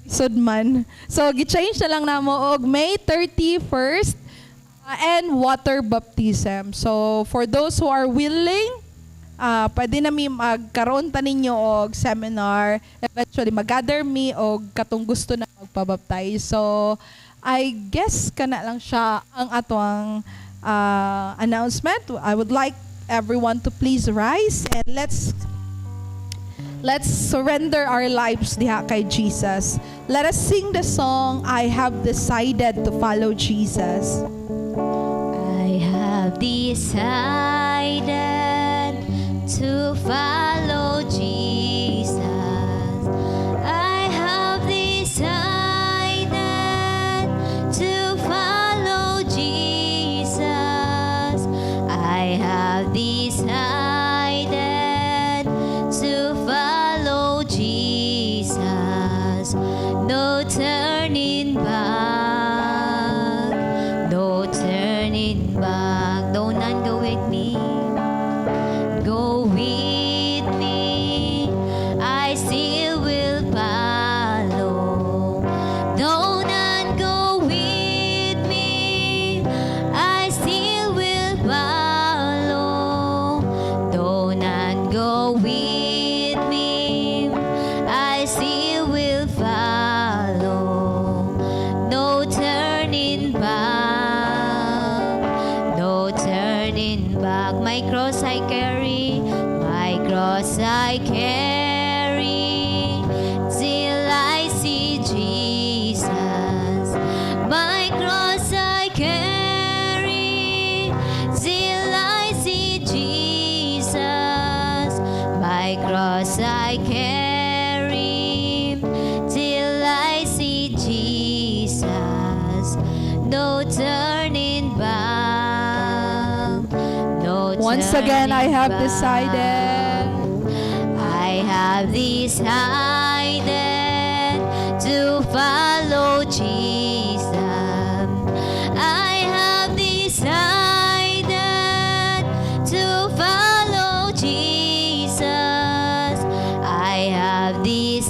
episode man. So, gi-change na lang na mo og May 31st and water baptism. So, for those who are willing, pwede na mi magkaroon ta ninyo og seminar. Eventually, mag-gather me og katong gusto na magpabaptize. So, I guess kana lang siya ang atong announcement. I would like everyone to please rise and let's surrender our lives diha kay Jesus. Let us sing the song, I have decided to follow Jesus. I have decided to follow Jesus. I have decided to follow Jesus. I have decided to follow Jesus. No turning back. No turning back. Don't none go with me. Go with me. I still will follow. Don't none go with me. I still will follow. Don't none go with me. I still will follow. No turning back. No turning back. My cross I carry. My cross I carry. Till I see Jesus. My cross I carry. Till I see Jesus. My cross I carry. Till I see Jesus. No turning back. No Once again, I have turning decided. I have decided to follow Jesus. I have decided to follow Jesus. I have decided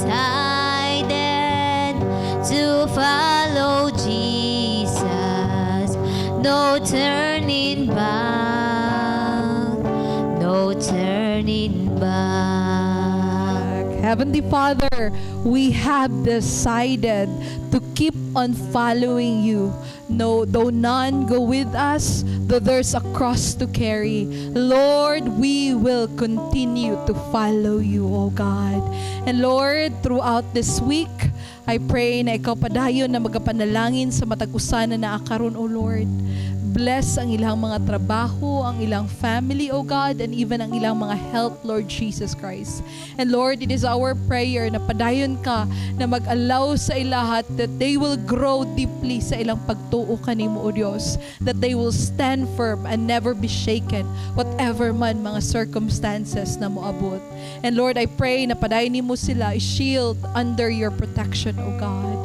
to follow Jesus. No turning back. No turning back. Heavenly Father, we have decided to keep on following you. No, though none go with us, though there's a cross to carry, Lord, we will continue to follow you, O God. And Lord, throughout this week, I pray na ikaw padayon na magapanalangin sa matag usa na naakaron, O Lord. Bless ang ilang mga trabaho, ang ilang family, O God, and even ang ilang mga health, Lord Jesus Christ. And Lord, it is our prayer na padayon ka na mag-allow sa ilahat that they will grow deeply sa ilang pagtuo kanimo, O Diyos. That they will stand firm and never be shaken, whatever man mga circumstances na moabot. And Lord, I pray na padayon nimo sila i-shield under your protection, O God.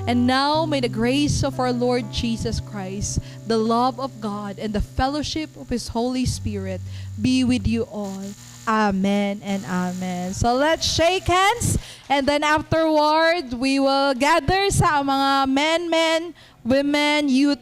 And now, may the grace of our Lord Jesus Christ, the love of God, and the fellowship of His Holy Spirit be with you all. Amen and amen. So let's shake hands, and then afterward, we will gather sa mga men, women, youth,